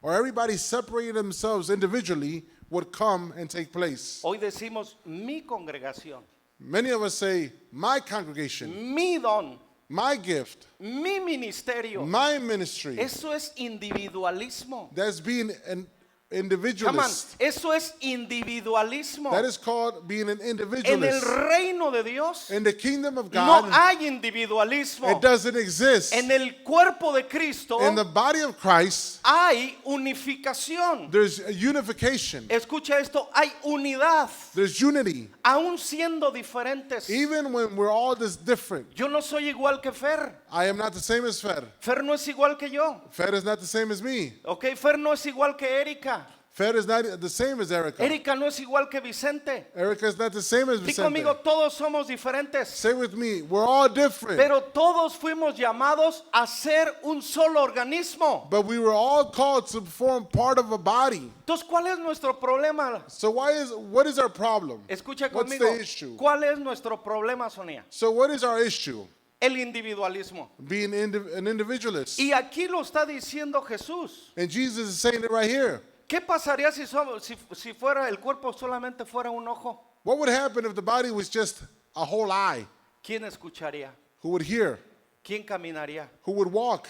Speaker 1: or everybody separating themselves individually, would come and take place.
Speaker 2: Hoy decimos mi congregación,
Speaker 1: Many of us say, my congregation,
Speaker 2: mi don,
Speaker 1: my gift,
Speaker 2: mi ministerio.
Speaker 1: my ministry.
Speaker 2: Eso es individualismo.
Speaker 1: That's being an
Speaker 2: Come on,
Speaker 1: individualist.
Speaker 2: eso es individualismo.
Speaker 1: That is called being an
Speaker 2: En el
Speaker 1: individualist.
Speaker 2: reino de Dios
Speaker 1: In the kingdom of
Speaker 2: no
Speaker 1: God,
Speaker 2: hay individualismo.
Speaker 1: it doesn't exist.
Speaker 2: En el cuerpo de Cristo
Speaker 1: In the body of Christ,
Speaker 2: hay unificación.
Speaker 1: there's a unification.
Speaker 2: Escucha esto, hay unidad,
Speaker 1: There's unity.
Speaker 2: aún siendo diferentes.
Speaker 1: Even when we're all this different.
Speaker 2: Yo no soy igual que Fer.
Speaker 1: I am not the same as Fer.
Speaker 2: Fer no es igual que yo.
Speaker 1: Fer is not the same as me.
Speaker 2: Ok, Fer no es igual que Erika.
Speaker 1: Fer is not the same as Erica.
Speaker 2: Erika no es igual que Vicente.
Speaker 1: Erica is not the same as
Speaker 2: Di
Speaker 1: Vicente.
Speaker 2: conmigo, todos somos diferentes.
Speaker 1: Say with me, we're all different.
Speaker 2: Pero todos fuimos llamados a ser un solo organismo.
Speaker 1: But we were all called to form part of a body.
Speaker 2: Entonces, ¿cuál es nuestro problema?
Speaker 1: So what is our problem?
Speaker 2: Escucha
Speaker 1: What's
Speaker 2: conmigo.
Speaker 1: the issue?
Speaker 2: ¿Cuál es nuestro problema, Sonia?
Speaker 1: So what is our issue?
Speaker 2: El individualismo.
Speaker 1: Being an individualist.
Speaker 2: Y aquí lo está diciendo Jesús.
Speaker 1: And Jesus is saying it right here.
Speaker 2: ¿Qué pasaría si fuera el cuerpo solamente fuera un ojo?
Speaker 1: What would happen if the body was just a whole eye?
Speaker 2: ¿Quién escucharía?
Speaker 1: Who would hear?
Speaker 2: ¿Quién caminaría?
Speaker 1: Who would walk?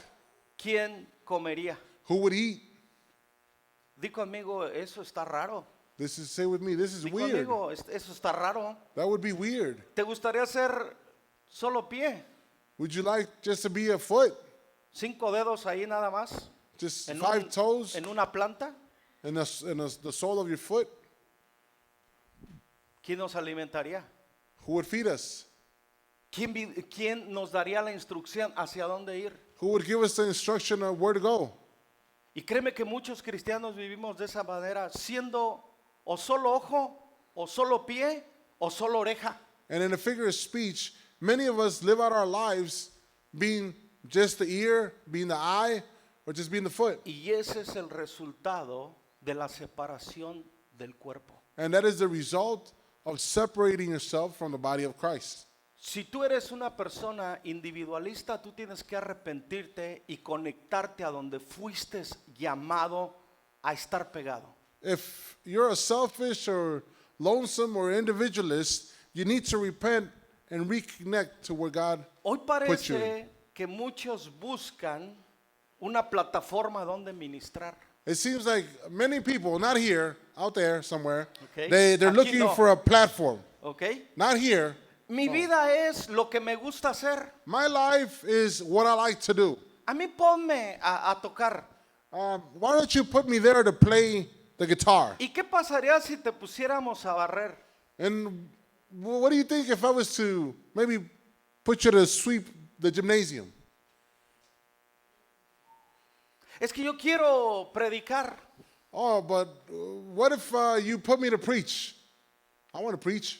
Speaker 2: ¿Quién comería?
Speaker 1: Who would eat?
Speaker 2: Di conmigo, eso está raro.
Speaker 1: Say with me, this is
Speaker 2: Di
Speaker 1: weird.
Speaker 2: conmigo, eso está raro.
Speaker 1: That would be weird.
Speaker 2: ¿Te gustaría ser solo pie?
Speaker 1: Would you like just to be a foot?
Speaker 2: 5 dedos ahí nada más.
Speaker 1: Just
Speaker 2: En,
Speaker 1: 5 toes
Speaker 2: en una planta.
Speaker 1: in the sole of your foot?
Speaker 2: ¿Quién nos alimentaría?
Speaker 1: Who would feed us?
Speaker 2: ¿Quién nos daría la instrucción hacia dónde ir?
Speaker 1: Who would give us the instruction of where to go?
Speaker 2: Y créeme que muchos cristianos vivimos de esa manera, siendo o solo ojo, o solo pie, o solo oreja.
Speaker 1: And in a figure of speech, many of us live out our lives being just the ear, being the eye, or just being the foot.
Speaker 2: Y ese es el resultado de la separación del cuerpo.
Speaker 1: And that is the result of separating yourself from the body of Christ.
Speaker 2: Si tú eres una persona individualista, tú tienes que arrepentirte y conectarte a donde fuiste llamado a estar pegado.
Speaker 1: If you're a selfish or lonesome or individualist, you need to repent and reconnect to where God
Speaker 2: Hoy
Speaker 1: put you.
Speaker 2: parece que muchos buscan una plataforma donde ministrar.
Speaker 1: It seems like many people, not here, out there somewhere,
Speaker 2: Okay.
Speaker 1: they're
Speaker 2: Aquí
Speaker 1: looking
Speaker 2: no.
Speaker 1: for a platform.
Speaker 2: ¿Ok?
Speaker 1: Not here.
Speaker 2: Mi vida es lo que me gusta hacer.
Speaker 1: My life is what I like to do.
Speaker 2: A mí ponme a tocar.
Speaker 1: Why don't you put me there to play the guitar?
Speaker 2: ¿Y qué pasaría si te pusiéramos a barrer?
Speaker 1: And what do you think if I was to maybe put you to sweep the gymnasium?
Speaker 2: Es que yo quiero predicar.
Speaker 1: Oh, but what if you put me to preach? I want to preach.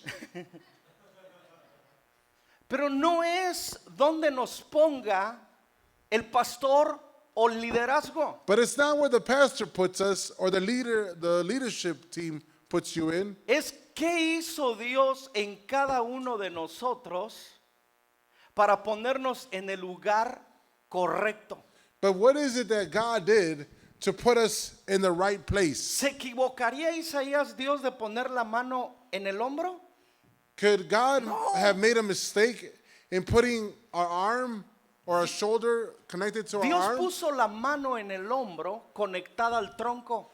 Speaker 2: Pero no es donde nos ponga el pastor o el liderazgo.
Speaker 1: But it's not where the pastor puts us or the leadership team puts you in.
Speaker 2: Es qué hizo Dios en cada uno de nosotros para ponernos en el lugar correcto.
Speaker 1: But what is it that God did to put us in the right place?
Speaker 2: ¿Se equivocaría Isaías Dios de poner la mano en el hombro?
Speaker 1: Could God have made a mistake in putting our arm or our shoulder connected to our
Speaker 2: Dios
Speaker 1: arm?
Speaker 2: puso la mano en el hombro conectada al tronco.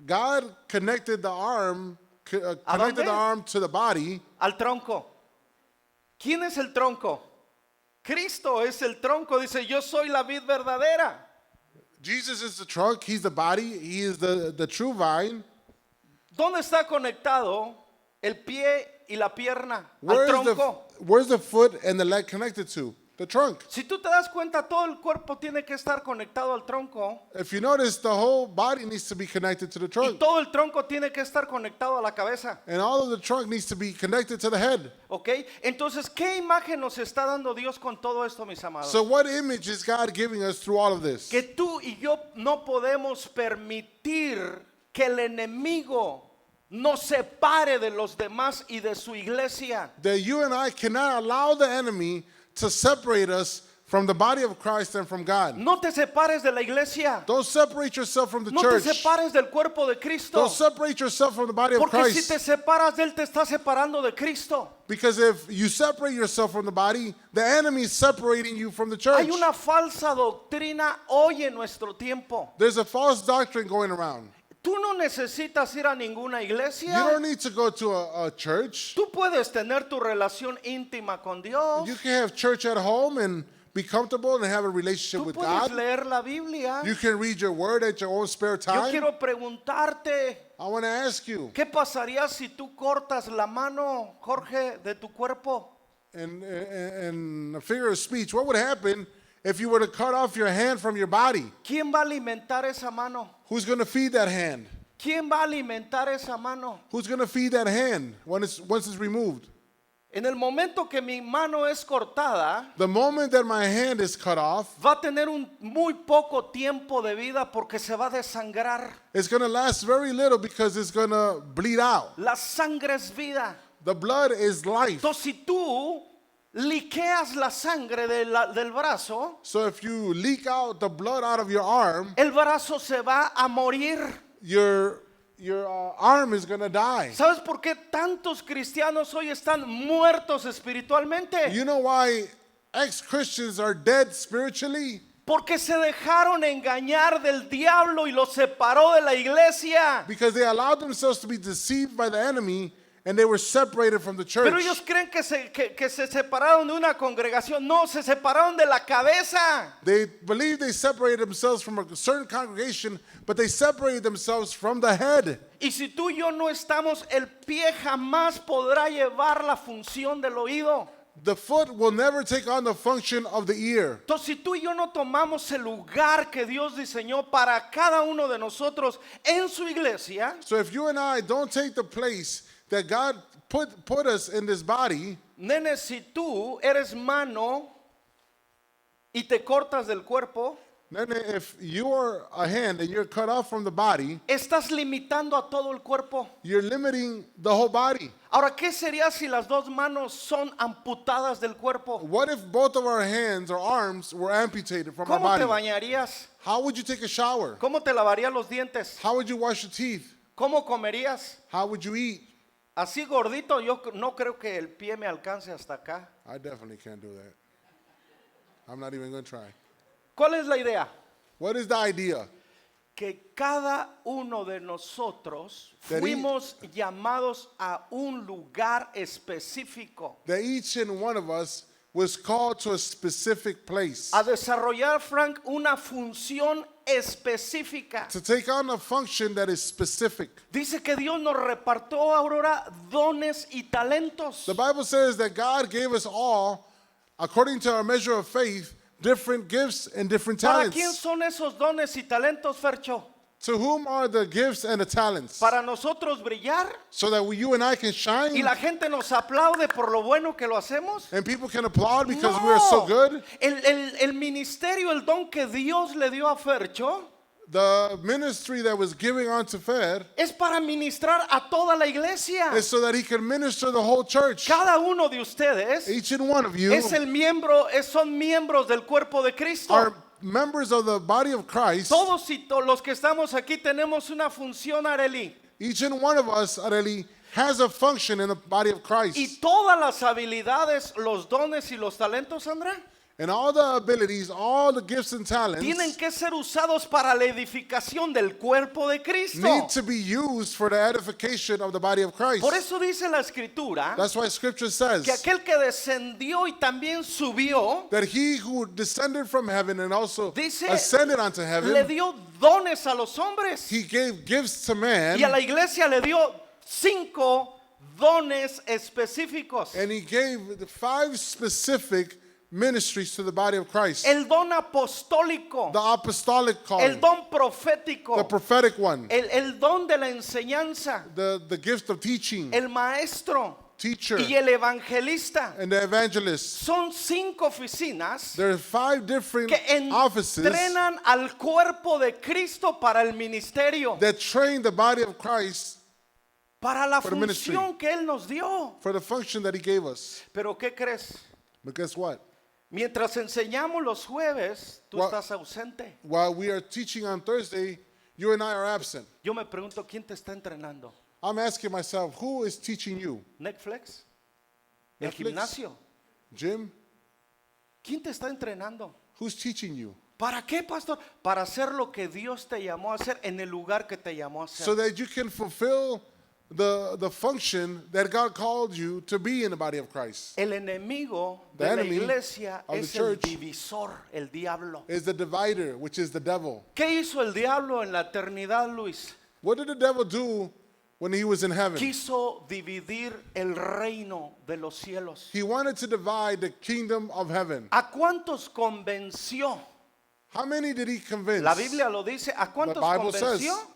Speaker 1: God connected the arm, connected
Speaker 2: dónde?
Speaker 1: the arm to the body.
Speaker 2: Al tronco. ¿Quién es el tronco? Cristo es el tronco. Dice, yo soy la vid verdadera.
Speaker 1: Jesus is the trunk, he's the body, he is the true vine.
Speaker 2: ¿Dónde está conectado el pie y la pierna al tronco?
Speaker 1: Where's the foot and the leg connected to? The trunk.
Speaker 2: Si tú te das cuenta, todo el cuerpo tiene que estar conectado al tronco
Speaker 1: If you notice, the whole body needs to be connected to the
Speaker 2: y
Speaker 1: trunk.
Speaker 2: todo el tronco tiene que estar conectado a la cabeza.
Speaker 1: And all of the trunk needs to be connected to the head.
Speaker 2: ¿Ok? Entonces, ¿qué imagen nos está dando Dios con todo esto, mis amados?
Speaker 1: So what image is God giving us through all of this?
Speaker 2: Que tú y yo no podemos permitir que el enemigo nos separe de los demás y de su iglesia.
Speaker 1: That you and I cannot allow the enemy to separate us from the body of Christ and from God.
Speaker 2: No te separes de la iglesia.
Speaker 1: Don't separate yourself from the
Speaker 2: No te
Speaker 1: church.
Speaker 2: separes del cuerpo de Cristo.
Speaker 1: Don't separate yourself from the body of
Speaker 2: Porque si
Speaker 1: Christ.
Speaker 2: te separas de él, te estás separando de Cristo.
Speaker 1: Because if you separate yourself from the body, the enemy is separating you from the church.
Speaker 2: Hay una falsa doctrina hoy en nuestro tiempo.
Speaker 1: There's a false doctrine going around.
Speaker 2: Tú no necesitas ir a ninguna
Speaker 1: You
Speaker 2: iglesia.
Speaker 1: don't need to go to a church.
Speaker 2: Tú puedes tener tu relación íntima con Dios.
Speaker 1: You can have church at home and be comfortable and have a relationship
Speaker 2: Tú
Speaker 1: with
Speaker 2: puedes
Speaker 1: God.
Speaker 2: leer la Biblia.
Speaker 1: You can read your word at your own spare
Speaker 2: Yo
Speaker 1: time.
Speaker 2: quiero preguntarte,
Speaker 1: I want to ask you,
Speaker 2: ¿qué pasaría si tú cortas la mano, Jorge, de tu cuerpo?
Speaker 1: in a figure of speech, what would happen if you were to cut off your hand from your body?
Speaker 2: ¿Quién va a alimentar esa mano?
Speaker 1: Who's going to feed that hand?
Speaker 2: ¿Quién va a alimentar esa mano?
Speaker 1: Who's going to feed that hand once it's removed?
Speaker 2: En el momento que mi mano es cortada,
Speaker 1: The moment that my hand is cut off,
Speaker 2: va a tener un muy poco tiempo de vida porque se va a desangrar.
Speaker 1: it's going to last very little because it's going to bleed out.
Speaker 2: La sangre es vida.
Speaker 1: The blood is life.
Speaker 2: Entonces, si tú liqueas la sangre del brazo,
Speaker 1: So if you leak out the blood out of your arm,
Speaker 2: el brazo se va a morir.
Speaker 1: your arm is going to die.
Speaker 2: ¿Sabes por qué tantos cristianos hoy están muertos espiritualmente?
Speaker 1: You know why ex-Christians are dead spiritually?
Speaker 2: Porque se dejaron engañar del diablo y los separó de la iglesia.
Speaker 1: Because they allowed themselves to be deceived by the enemy and they were separated from the church.
Speaker 2: Pero ellos creen que se separaron de una congregación. No, se separaron de la cabeza.
Speaker 1: They believe they separated themselves from a certain congregation, but they separated themselves from the head.
Speaker 2: Y si tú y yo no estamos, el pie jamás podrá llevar la función del oído.
Speaker 1: The foot will never take on the function of the ear.
Speaker 2: Entonces, si tú y yo no tomamos el lugar que Dios diseñó para cada uno de nosotros en su iglesia,
Speaker 1: So if you and I don't take the place that God put us in this body,
Speaker 2: nene, si tú eres mano y te cortas del cuerpo,
Speaker 1: then if you are a hand and you're cut off from the body,
Speaker 2: estás limitando a todo el cuerpo.
Speaker 1: you're limiting the whole body.
Speaker 2: Ahora, ¿qué sería si las dos manos son amputadas del cuerpo?
Speaker 1: What if both of our hands or arms were amputated from our
Speaker 2: ¿Cómo te
Speaker 1: body?
Speaker 2: bañarías?
Speaker 1: How would you take a shower?
Speaker 2: ¿Cómo te lavarías los dientes?
Speaker 1: How would you wash your teeth?
Speaker 2: ¿Cómo comerías?
Speaker 1: How would you eat?
Speaker 2: Así gordito, yo no creo que el pie me alcance hasta acá.
Speaker 1: I definitely can't do that. I'm not even going to try.
Speaker 2: ¿Cuál es la idea?
Speaker 1: What is the idea?
Speaker 2: Que cada uno de nosotros
Speaker 1: That
Speaker 2: fuimos llamados a un lugar específico,
Speaker 1: That each and one of us was called to a specific place
Speaker 2: a desarrollar, Frank, una función específica.
Speaker 1: to take on a function that is specific.
Speaker 2: Dice que Dios nos repartió, Aurora, dones y talentos.
Speaker 1: The Bible says that God gave us all, according to our measure of faith, different gifts and different
Speaker 2: ¿Para quién
Speaker 1: talents.
Speaker 2: son esos dones y talentos, Fercho?
Speaker 1: To whom are the gifts and the talents?
Speaker 2: Para nosotros brillar
Speaker 1: So that you and I can
Speaker 2: y
Speaker 1: shine
Speaker 2: la gente nos aplaude por lo bueno que lo hacemos.
Speaker 1: and people can applaud because we are so good.
Speaker 2: El ministerio, el don que Dios le dio a Fercho
Speaker 1: The ministry that was giving unto Fed
Speaker 2: es para ministrar a toda la iglesia.
Speaker 1: is so that he can minister the whole church.
Speaker 2: Cada uno de ustedes
Speaker 1: Each and one of you
Speaker 2: son miembros del cuerpo de Cristo.
Speaker 1: are members of the body of Christ.
Speaker 2: Todos los que estamos aquí tenemos una función, Areli.
Speaker 1: Each and one of us, Areli, has a function in the body of Christ.
Speaker 2: Y todas las habilidades, los dones y los talentos, André,
Speaker 1: And all the abilities, all the gifts and talents
Speaker 2: tienen que ser usados para la edificación del cuerpo de Cristo.
Speaker 1: need to be used for the edification of the body of Christ.
Speaker 2: Por eso dice la Escritura
Speaker 1: That's why Scripture says
Speaker 2: que aquel que descendió y también subió,
Speaker 1: that he who descended from heaven and also
Speaker 2: dice,
Speaker 1: ascended onto
Speaker 2: le
Speaker 1: heaven,
Speaker 2: dio dones a los hombres.
Speaker 1: he gave gifts to man,
Speaker 2: Y a la iglesia le dio 5 dones específicos.
Speaker 1: and he gave the 5 specific ministries to the body of Christ.
Speaker 2: El don apostólico,
Speaker 1: The apostolic
Speaker 2: el
Speaker 1: calling,
Speaker 2: don profético,
Speaker 1: the prophetic one,
Speaker 2: el don de la enseñanza,
Speaker 1: the gift of teaching,
Speaker 2: el maestro
Speaker 1: teacher,
Speaker 2: y el evangelista.
Speaker 1: and the evangelist.
Speaker 2: Son 5 oficinas
Speaker 1: There are 5 different
Speaker 2: que
Speaker 1: offices
Speaker 2: entrenan al cuerpo de Cristo para el ministerio,
Speaker 1: that train the body of Christ
Speaker 2: para la
Speaker 1: for the ministry.
Speaker 2: función que Él nos dio.
Speaker 1: for the function that he gave us.
Speaker 2: Pero ¿qué crees?
Speaker 1: But guess what?
Speaker 2: Mientras enseñamos los jueves, tú
Speaker 1: What?
Speaker 2: estás ausente.
Speaker 1: While we are teaching on Thursday, you and I are absent.
Speaker 2: Yo me pregunto, ¿quién te está entrenando?
Speaker 1: I'm asking myself, who is teaching you?
Speaker 2: ¿Netflix? ¿El
Speaker 1: Netflix?
Speaker 2: gimnasio?
Speaker 1: Jim?
Speaker 2: ¿Quién te está entrenando?
Speaker 1: Who's teaching you?
Speaker 2: ¿Para qué, pastor? Para hacer lo que Dios te llamó a hacer en el lugar que te llamó a hacer.
Speaker 1: So that you can fulfill the function that God called you to be in the body of Christ.
Speaker 2: El enemigo
Speaker 1: The
Speaker 2: de la
Speaker 1: enemy
Speaker 2: iglesia
Speaker 1: of the
Speaker 2: es el
Speaker 1: church
Speaker 2: divisor, el diablo.
Speaker 1: Is the divider, which is the devil.
Speaker 2: ¿Qué hizo el diablo en la eternidad, Luis?
Speaker 1: What did the devil do when he was in heaven?
Speaker 2: Quiso dividir el reino de los cielos.
Speaker 1: He wanted to divide the kingdom of heaven.
Speaker 2: ¿A cuántos convenció?
Speaker 1: How many did he convince?
Speaker 2: La Biblia lo dice. ¿A cuántos
Speaker 1: Bible
Speaker 2: convenció?
Speaker 1: says.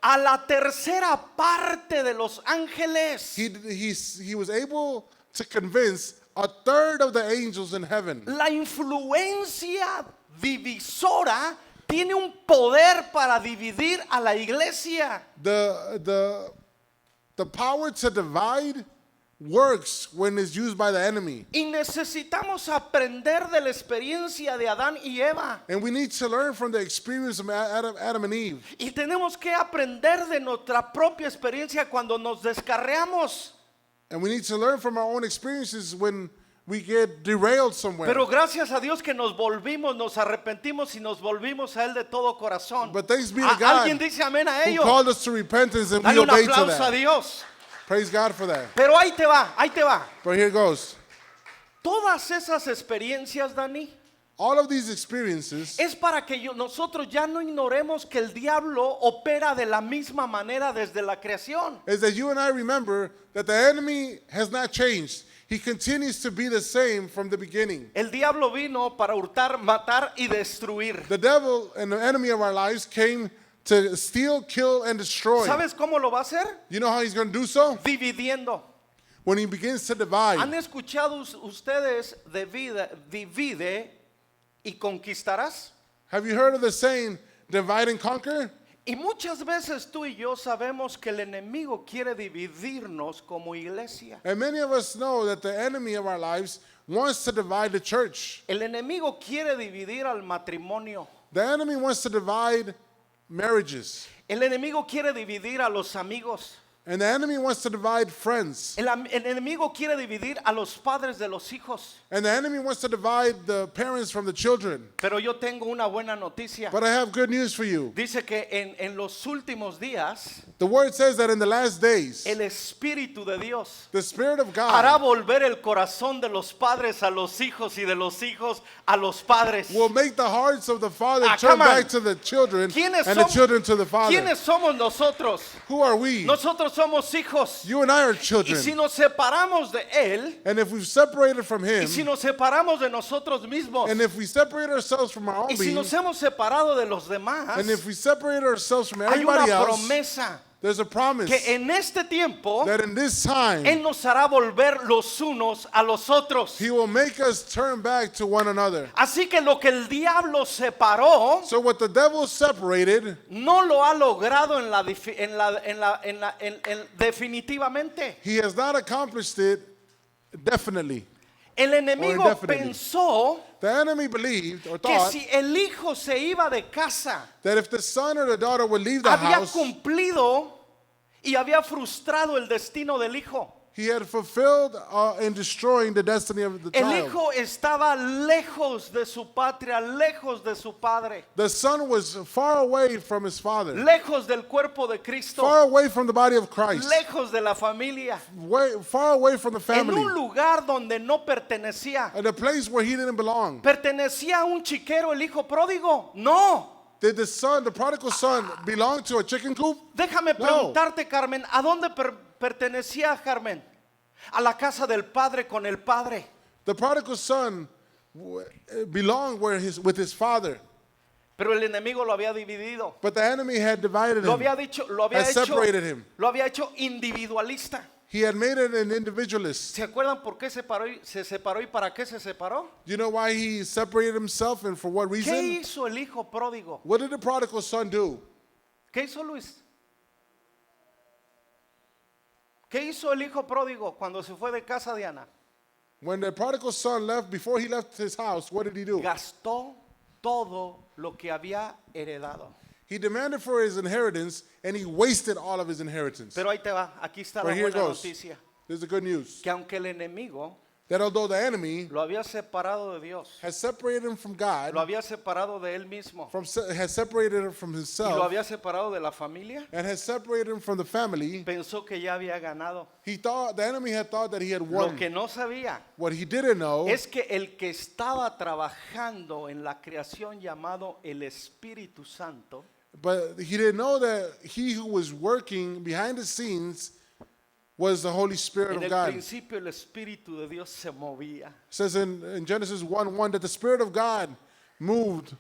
Speaker 2: A la tercera parte de los ángeles.
Speaker 1: He was able to convince a third of the angels in heaven.
Speaker 2: La influencia divisora tiene un poder para dividir a la iglesia.
Speaker 1: The power to divide works when it's used by the enemy.
Speaker 2: Y necesitamos aprender de la experiencia de Adán y Eva.
Speaker 1: And we need to learn from the experience of Adam and Eve.
Speaker 2: Y tenemos que aprender de nuestra propia experiencia cuando nos descarriamos.
Speaker 1: And we need to learn from our own experiences when we get derailed somewhere.
Speaker 2: Pero gracias a Dios que nos volvimos, nos arrepentimos y nos volvimos a Él de todo corazón.
Speaker 1: But thanks be to God
Speaker 2: Alguien dice amén a
Speaker 1: who
Speaker 2: ello.
Speaker 1: called us to repentance, and we
Speaker 2: Dale un
Speaker 1: obeyed to
Speaker 2: aplauso a
Speaker 1: that.
Speaker 2: Dios.
Speaker 1: Praise God for that.
Speaker 2: Pero ahí te va, ahí te va.
Speaker 1: But here goes.
Speaker 2: Todas esas experiencias, Dani,
Speaker 1: All of these experiences
Speaker 2: es para que nosotros ya no ignoremos que el diablo opera de la misma manera desde la creación.
Speaker 1: is that you and I remember that the enemy has not changed. He continues to be the same from the beginning.
Speaker 2: El diablo vino para hurtar, matar y destruir.
Speaker 1: The devil and the enemy of our lives came to steal, kill, and destroy.
Speaker 2: ¿Sabes cómo lo va a hacer?
Speaker 1: You know how he's going to do so?
Speaker 2: Dividiendo.
Speaker 1: When he begins to divide.
Speaker 2: ¿Han escuchado ustedes divide y conquistarás?
Speaker 1: Have you heard of the saying, divide and conquer?
Speaker 2: Y muchas veces tú y yo sabemos que el enemigo quiere dividirnos como iglesia.
Speaker 1: And many of us know that the enemy of our lives wants to divide the church.
Speaker 2: El enemigo quiere dividir al matrimonio.
Speaker 1: The enemy wants to divide marriages.
Speaker 2: El enemigo quiere dividir a los amigos.
Speaker 1: And the enemy wants to divide friends.
Speaker 2: El enemigo quiere dividir a los padres de los hijos.
Speaker 1: And the enemy wants to divide the parents from the children.
Speaker 2: Pero yo tengo una buena noticia.
Speaker 1: But I have good news for you.
Speaker 2: Dice que en los últimos días
Speaker 1: The word says that in the last days,
Speaker 2: el Espíritu de Dios
Speaker 1: the Spirit of
Speaker 2: hará
Speaker 1: God
Speaker 2: volver el corazón de los padres a los hijos y de los hijos a los padres.
Speaker 1: will make the hearts of the father
Speaker 2: Ah,
Speaker 1: turn
Speaker 2: come on.
Speaker 1: back to the children
Speaker 2: ¿Quiénes
Speaker 1: and the
Speaker 2: somos?
Speaker 1: children to the father.
Speaker 2: ¿Quiénes somos nosotros?
Speaker 1: Who are we?
Speaker 2: Nosotros somos hijos.
Speaker 1: You and I are
Speaker 2: Y
Speaker 1: children.
Speaker 2: si nos separamos de Él,
Speaker 1: And if we've separated from
Speaker 2: y
Speaker 1: him,
Speaker 2: si nos separamos de nosotros mismos,
Speaker 1: and if we separate ourselves from our own
Speaker 2: y si
Speaker 1: being,
Speaker 2: nos hemos separado de los demás,
Speaker 1: and if we separate ourselves from
Speaker 2: hay una
Speaker 1: everybody else,
Speaker 2: promesa
Speaker 1: there's a promise
Speaker 2: que en este tiempo
Speaker 1: that in this time,
Speaker 2: Él nos hará volver los unos a los otros.
Speaker 1: he will make us turn back to one another.
Speaker 2: Así que lo que el diablo separó
Speaker 1: So what the devil separated,
Speaker 2: no lo ha logrado definitivamente.
Speaker 1: he has not accomplished it definitely.
Speaker 2: El enemigo
Speaker 1: Or indefinitely.
Speaker 2: pensó
Speaker 1: The enemy believed or
Speaker 2: que
Speaker 1: thought
Speaker 2: si el hijo se iba de casa,
Speaker 1: that if the son or the daughter would leave the
Speaker 2: había
Speaker 1: house,
Speaker 2: cumplido y había frustrado el destino del hijo.
Speaker 1: He had fulfilled in destroying the destiny of the
Speaker 2: El
Speaker 1: child.
Speaker 2: hijo estaba lejos de su patria, lejos de su padre,
Speaker 1: The son was far away from his father,
Speaker 2: lejos del cuerpo de Cristo,
Speaker 1: far away from the body of Christ,
Speaker 2: lejos de la familia,
Speaker 1: far away from the
Speaker 2: en un
Speaker 1: family,
Speaker 2: lugar donde no pertenecía.
Speaker 1: at a place where he didn't belong.
Speaker 2: ¿Pertenecía a un chiquero el hijo pródigo? No.
Speaker 1: Did the prodigal son, belong to a chicken coop?
Speaker 2: Déjame
Speaker 1: No.
Speaker 2: preguntarte, Carmen, ¿a dónde pertenecía Carmen? A la casa del padre con el padre.
Speaker 1: The prodigal son belonged with his father,
Speaker 2: Pero el enemigo lo había dividido.
Speaker 1: but the enemy had divided
Speaker 2: Lo
Speaker 1: him,
Speaker 2: había dicho, lo había
Speaker 1: had
Speaker 2: hecho,
Speaker 1: separated him.
Speaker 2: lo había hecho individualista.
Speaker 1: He had made it an individualist.
Speaker 2: ¿Se acuerdan por qué se separó y para qué se separó?
Speaker 1: You know why he separated himself and for what
Speaker 2: ¿Qué
Speaker 1: reason?
Speaker 2: hizo el hijo pródigo?
Speaker 1: What did the prodigal son do?
Speaker 2: ¿Qué hizo Luis? ¿Qué hizo el hijo pródigo cuando se fue de casa de Ana?
Speaker 1: When the prodigal son left, before he left his house, what did he do?
Speaker 2: Gastó todo lo que había heredado.
Speaker 1: He demanded for his inheritance and he wasted all of his inheritance.
Speaker 2: Pero ahí te va, aquí está
Speaker 1: But
Speaker 2: la
Speaker 1: here it
Speaker 2: buena
Speaker 1: goes.
Speaker 2: noticia.
Speaker 1: There's the good news.
Speaker 2: Que aunque el enemigo
Speaker 1: That although the enemy
Speaker 2: lo había separado de Dios,
Speaker 1: has separated him from
Speaker 2: lo
Speaker 1: God,
Speaker 2: había separado de él mismo
Speaker 1: has separated him from
Speaker 2: y lo
Speaker 1: himself,
Speaker 2: había separado de la familia,
Speaker 1: and has separated him from the family,
Speaker 2: pensó que ya había ganado.
Speaker 1: the enemy had thought that he had
Speaker 2: Lo
Speaker 1: won.
Speaker 2: que no sabía
Speaker 1: What he didn't know
Speaker 2: es que el que estaba trabajando en la creación llamado el Espíritu Santo
Speaker 1: But he didn't know that he who was working behind the scenes was the Holy Spirit
Speaker 2: en
Speaker 1: of
Speaker 2: el
Speaker 1: God. It
Speaker 2: principio el Espíritu de Dios se movía.
Speaker 1: says in Genesis 1:1 that the Spirit of God moved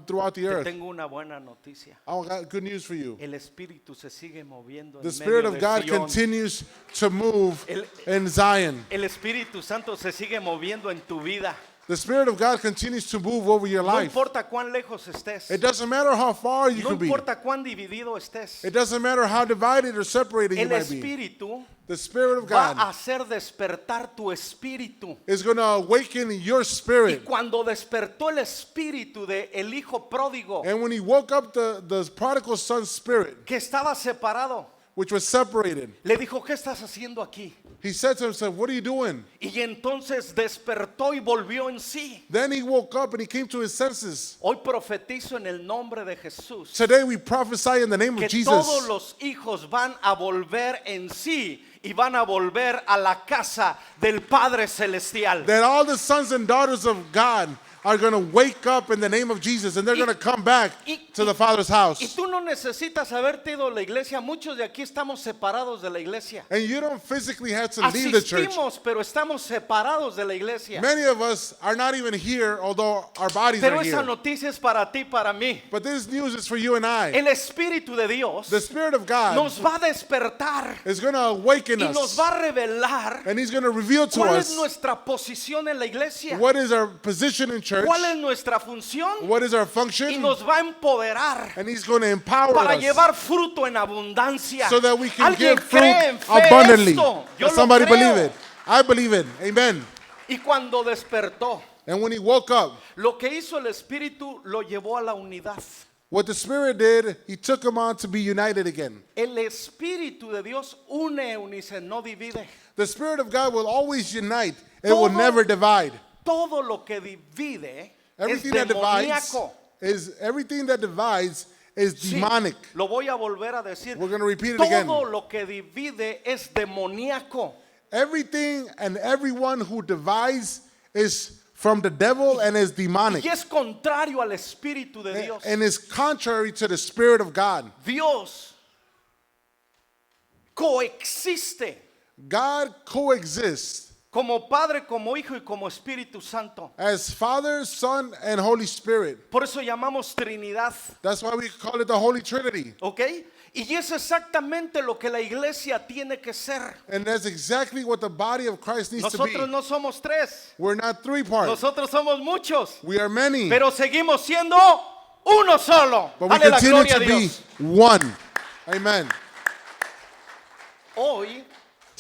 Speaker 1: throughout the
Speaker 2: Te
Speaker 1: earth.
Speaker 2: tengo una buena noticia.
Speaker 1: I got good news for you.
Speaker 2: El Espíritu se sigue moviendo
Speaker 1: The
Speaker 2: en
Speaker 1: Spirit
Speaker 2: medio
Speaker 1: of
Speaker 2: de
Speaker 1: God
Speaker 2: Sion.
Speaker 1: continues to move
Speaker 2: El-
Speaker 1: in Zion.
Speaker 2: El Espíritu Santo se sigue moviendo en tu vida.
Speaker 1: The Spirit of God continues to move over your
Speaker 2: No
Speaker 1: life.
Speaker 2: importa cuán lejos estés.
Speaker 1: It doesn't matter how far you
Speaker 2: No
Speaker 1: could be.
Speaker 2: importa cuán dividido estés.
Speaker 1: It doesn't matter how divided or separated you
Speaker 2: El
Speaker 1: might be.
Speaker 2: Espíritu
Speaker 1: The Spirit of
Speaker 2: va a
Speaker 1: God
Speaker 2: hacer despertar tu espíritu.
Speaker 1: is going to awaken your
Speaker 2: Y
Speaker 1: spirit.
Speaker 2: cuando despertó el espíritu de el hijo pródigo
Speaker 1: And when he woke up the prodigal son's spirit,
Speaker 2: que estaba separado,
Speaker 1: which was separated,
Speaker 2: le dijo, ¿qué estás haciendo aquí?
Speaker 1: he said to himself, "What are you doing?"
Speaker 2: Y entonces despertó y volvió en sí.
Speaker 1: Then he woke up and he came to his senses.
Speaker 2: Hoy profetizo en el nombre de Jesús
Speaker 1: Today we prophesy in the name
Speaker 2: que
Speaker 1: of
Speaker 2: todos
Speaker 1: Jesus
Speaker 2: los hijos van a volver en sí y van a volver a la casa del Padre Celestial.
Speaker 1: that all the sons and daughters of God are going to wake up in the name of Jesus and they're going to come back to the Father's
Speaker 2: Y
Speaker 1: house.
Speaker 2: tú no necesitas haberte ido a la iglesia. Muchos de aquí estamos separados de la iglesia.
Speaker 1: And you don't physically have to leave the church.
Speaker 2: Asistimos, pero estamos separados de la iglesia.
Speaker 1: Many of us are not even here, although our bodies
Speaker 2: Pero
Speaker 1: are
Speaker 2: esa
Speaker 1: here.
Speaker 2: noticia es para ti, para mí.
Speaker 1: But this news is for you and I.
Speaker 2: El Espíritu de Dios
Speaker 1: The Spirit of God
Speaker 2: nos va a despertar
Speaker 1: is going to awaken
Speaker 2: y nos
Speaker 1: us.
Speaker 2: va a revelar
Speaker 1: And He's going to reveal to
Speaker 2: cuál es
Speaker 1: us
Speaker 2: nuestra posición en la iglesia,
Speaker 1: what is our position in church,
Speaker 2: cuál es nuestra función
Speaker 1: what is our
Speaker 2: y
Speaker 1: function,
Speaker 2: nos va a empoderar
Speaker 1: and He's going to empower
Speaker 2: para
Speaker 1: us
Speaker 2: llevar fruto en abundancia.
Speaker 1: so that we can
Speaker 2: ¿Alguien
Speaker 1: give fruit
Speaker 2: cree en fe
Speaker 1: abundantly.
Speaker 2: esto? Yo
Speaker 1: Does
Speaker 2: lo
Speaker 1: somebody
Speaker 2: creo.
Speaker 1: believe it? I believe it. Amen.
Speaker 2: Y cuando despertó,
Speaker 1: And when he woke up,
Speaker 2: lo que hizo el Espíritu lo llevó a la unidad.
Speaker 1: what the Spirit did, He took him on to be united again.
Speaker 2: El Espíritu de Dios unice, no divide.
Speaker 1: The Spirit of God will always unite. It will
Speaker 2: Todo-
Speaker 1: never divide.
Speaker 2: Todo lo que divide
Speaker 1: Everything
Speaker 2: es
Speaker 1: that divides
Speaker 2: demoníaco.
Speaker 1: is
Speaker 2: Sí,
Speaker 1: demonic.
Speaker 2: lo voy a volver a decir.
Speaker 1: We're going to repeat it
Speaker 2: Todo
Speaker 1: again.
Speaker 2: lo que divide es demoníaco.
Speaker 1: Everything and everyone who divides is from the devil and is demonic.
Speaker 2: Y es contrario al Espíritu de Dios.
Speaker 1: And is contrary to the Spirit of God.
Speaker 2: Dios coexiste
Speaker 1: God coexists
Speaker 2: como Padre, como Hijo y como Espíritu Santo.
Speaker 1: as Father, Son, and Holy Spirit.
Speaker 2: Por eso llamamos Trinidad,
Speaker 1: That's why we call it the Holy Trinity.
Speaker 2: ¿ok? Y es exactamente lo que la iglesia tiene que ser.
Speaker 1: And that's exactly what the body of Christ needs to be.
Speaker 2: Nosotros no somos tres,
Speaker 1: We're not three parts.
Speaker 2: nosotros somos muchos,
Speaker 1: We are many.
Speaker 2: pero seguimos siendo uno solo.
Speaker 1: But we
Speaker 2: Dale la
Speaker 1: continue
Speaker 2: gloria a
Speaker 1: to be
Speaker 2: Dios.
Speaker 1: one. Amen.
Speaker 2: Hoy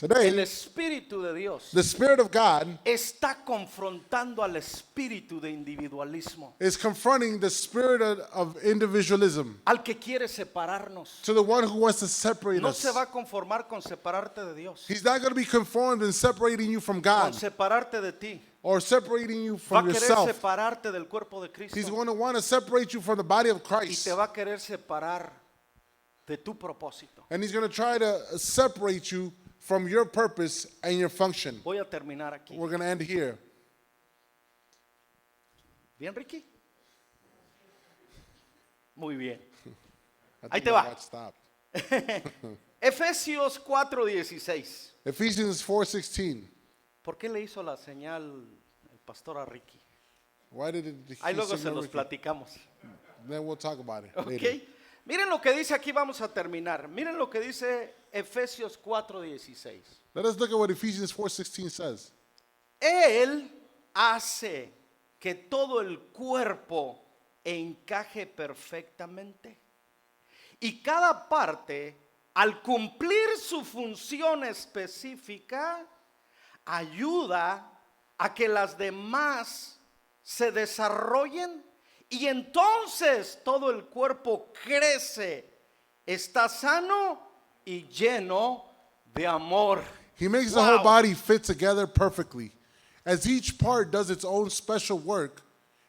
Speaker 2: El
Speaker 1: Today,
Speaker 2: Espíritu de Dios
Speaker 1: the Spirit of God
Speaker 2: está confrontando al espíritu de individualismo,
Speaker 1: is confronting the spirit of individualism
Speaker 2: al que quiere separarnos.
Speaker 1: to the one who wants to separate
Speaker 2: No
Speaker 1: us.
Speaker 2: se va a conformar con separarte de Dios,
Speaker 1: He's not going to be conformed in separating you from
Speaker 2: con
Speaker 1: God
Speaker 2: separarte de ti.
Speaker 1: or separating you
Speaker 2: Va a
Speaker 1: from
Speaker 2: querer
Speaker 1: yourself.
Speaker 2: separarte del cuerpo de
Speaker 1: He's
Speaker 2: Cristo
Speaker 1: going to want to separate you from the body of
Speaker 2: y
Speaker 1: Christ.
Speaker 2: te va a querer separar de tu propósito.
Speaker 1: And he's going to try to separate you from your purpose and your function.
Speaker 2: Voy a terminar aquí.
Speaker 1: We're going to end here.
Speaker 2: ¿Bien, Ricky? Muy bien.
Speaker 1: I
Speaker 2: Ahí
Speaker 1: think
Speaker 2: te
Speaker 1: my
Speaker 2: va.
Speaker 1: watch stopped.
Speaker 2: Efesios 4:16.
Speaker 1: Ephesians 4:16.
Speaker 2: ¿Por qué le hizo la señal el pastor a Ricky?
Speaker 1: Why did he
Speaker 2: Ahí luego se
Speaker 1: signal
Speaker 2: los
Speaker 1: Ricky?
Speaker 2: platicamos.
Speaker 1: Then we'll talk about it
Speaker 2: ¿Ok?
Speaker 1: later.
Speaker 2: Miren lo que dice aquí, vamos a terminar. Miren lo que dice Efesios 4:16.
Speaker 1: Let us look at what Ephesians 4:16 says.
Speaker 2: Él hace que todo el cuerpo encaje perfectamente. Y cada parte, al cumplir su función específica, ayuda a que las demás se desarrollen y entonces todo el cuerpo crece, está sano y lleno de amor.
Speaker 1: He makes the
Speaker 2: Wow.
Speaker 1: whole body fit together perfectly. As each part does its own special work,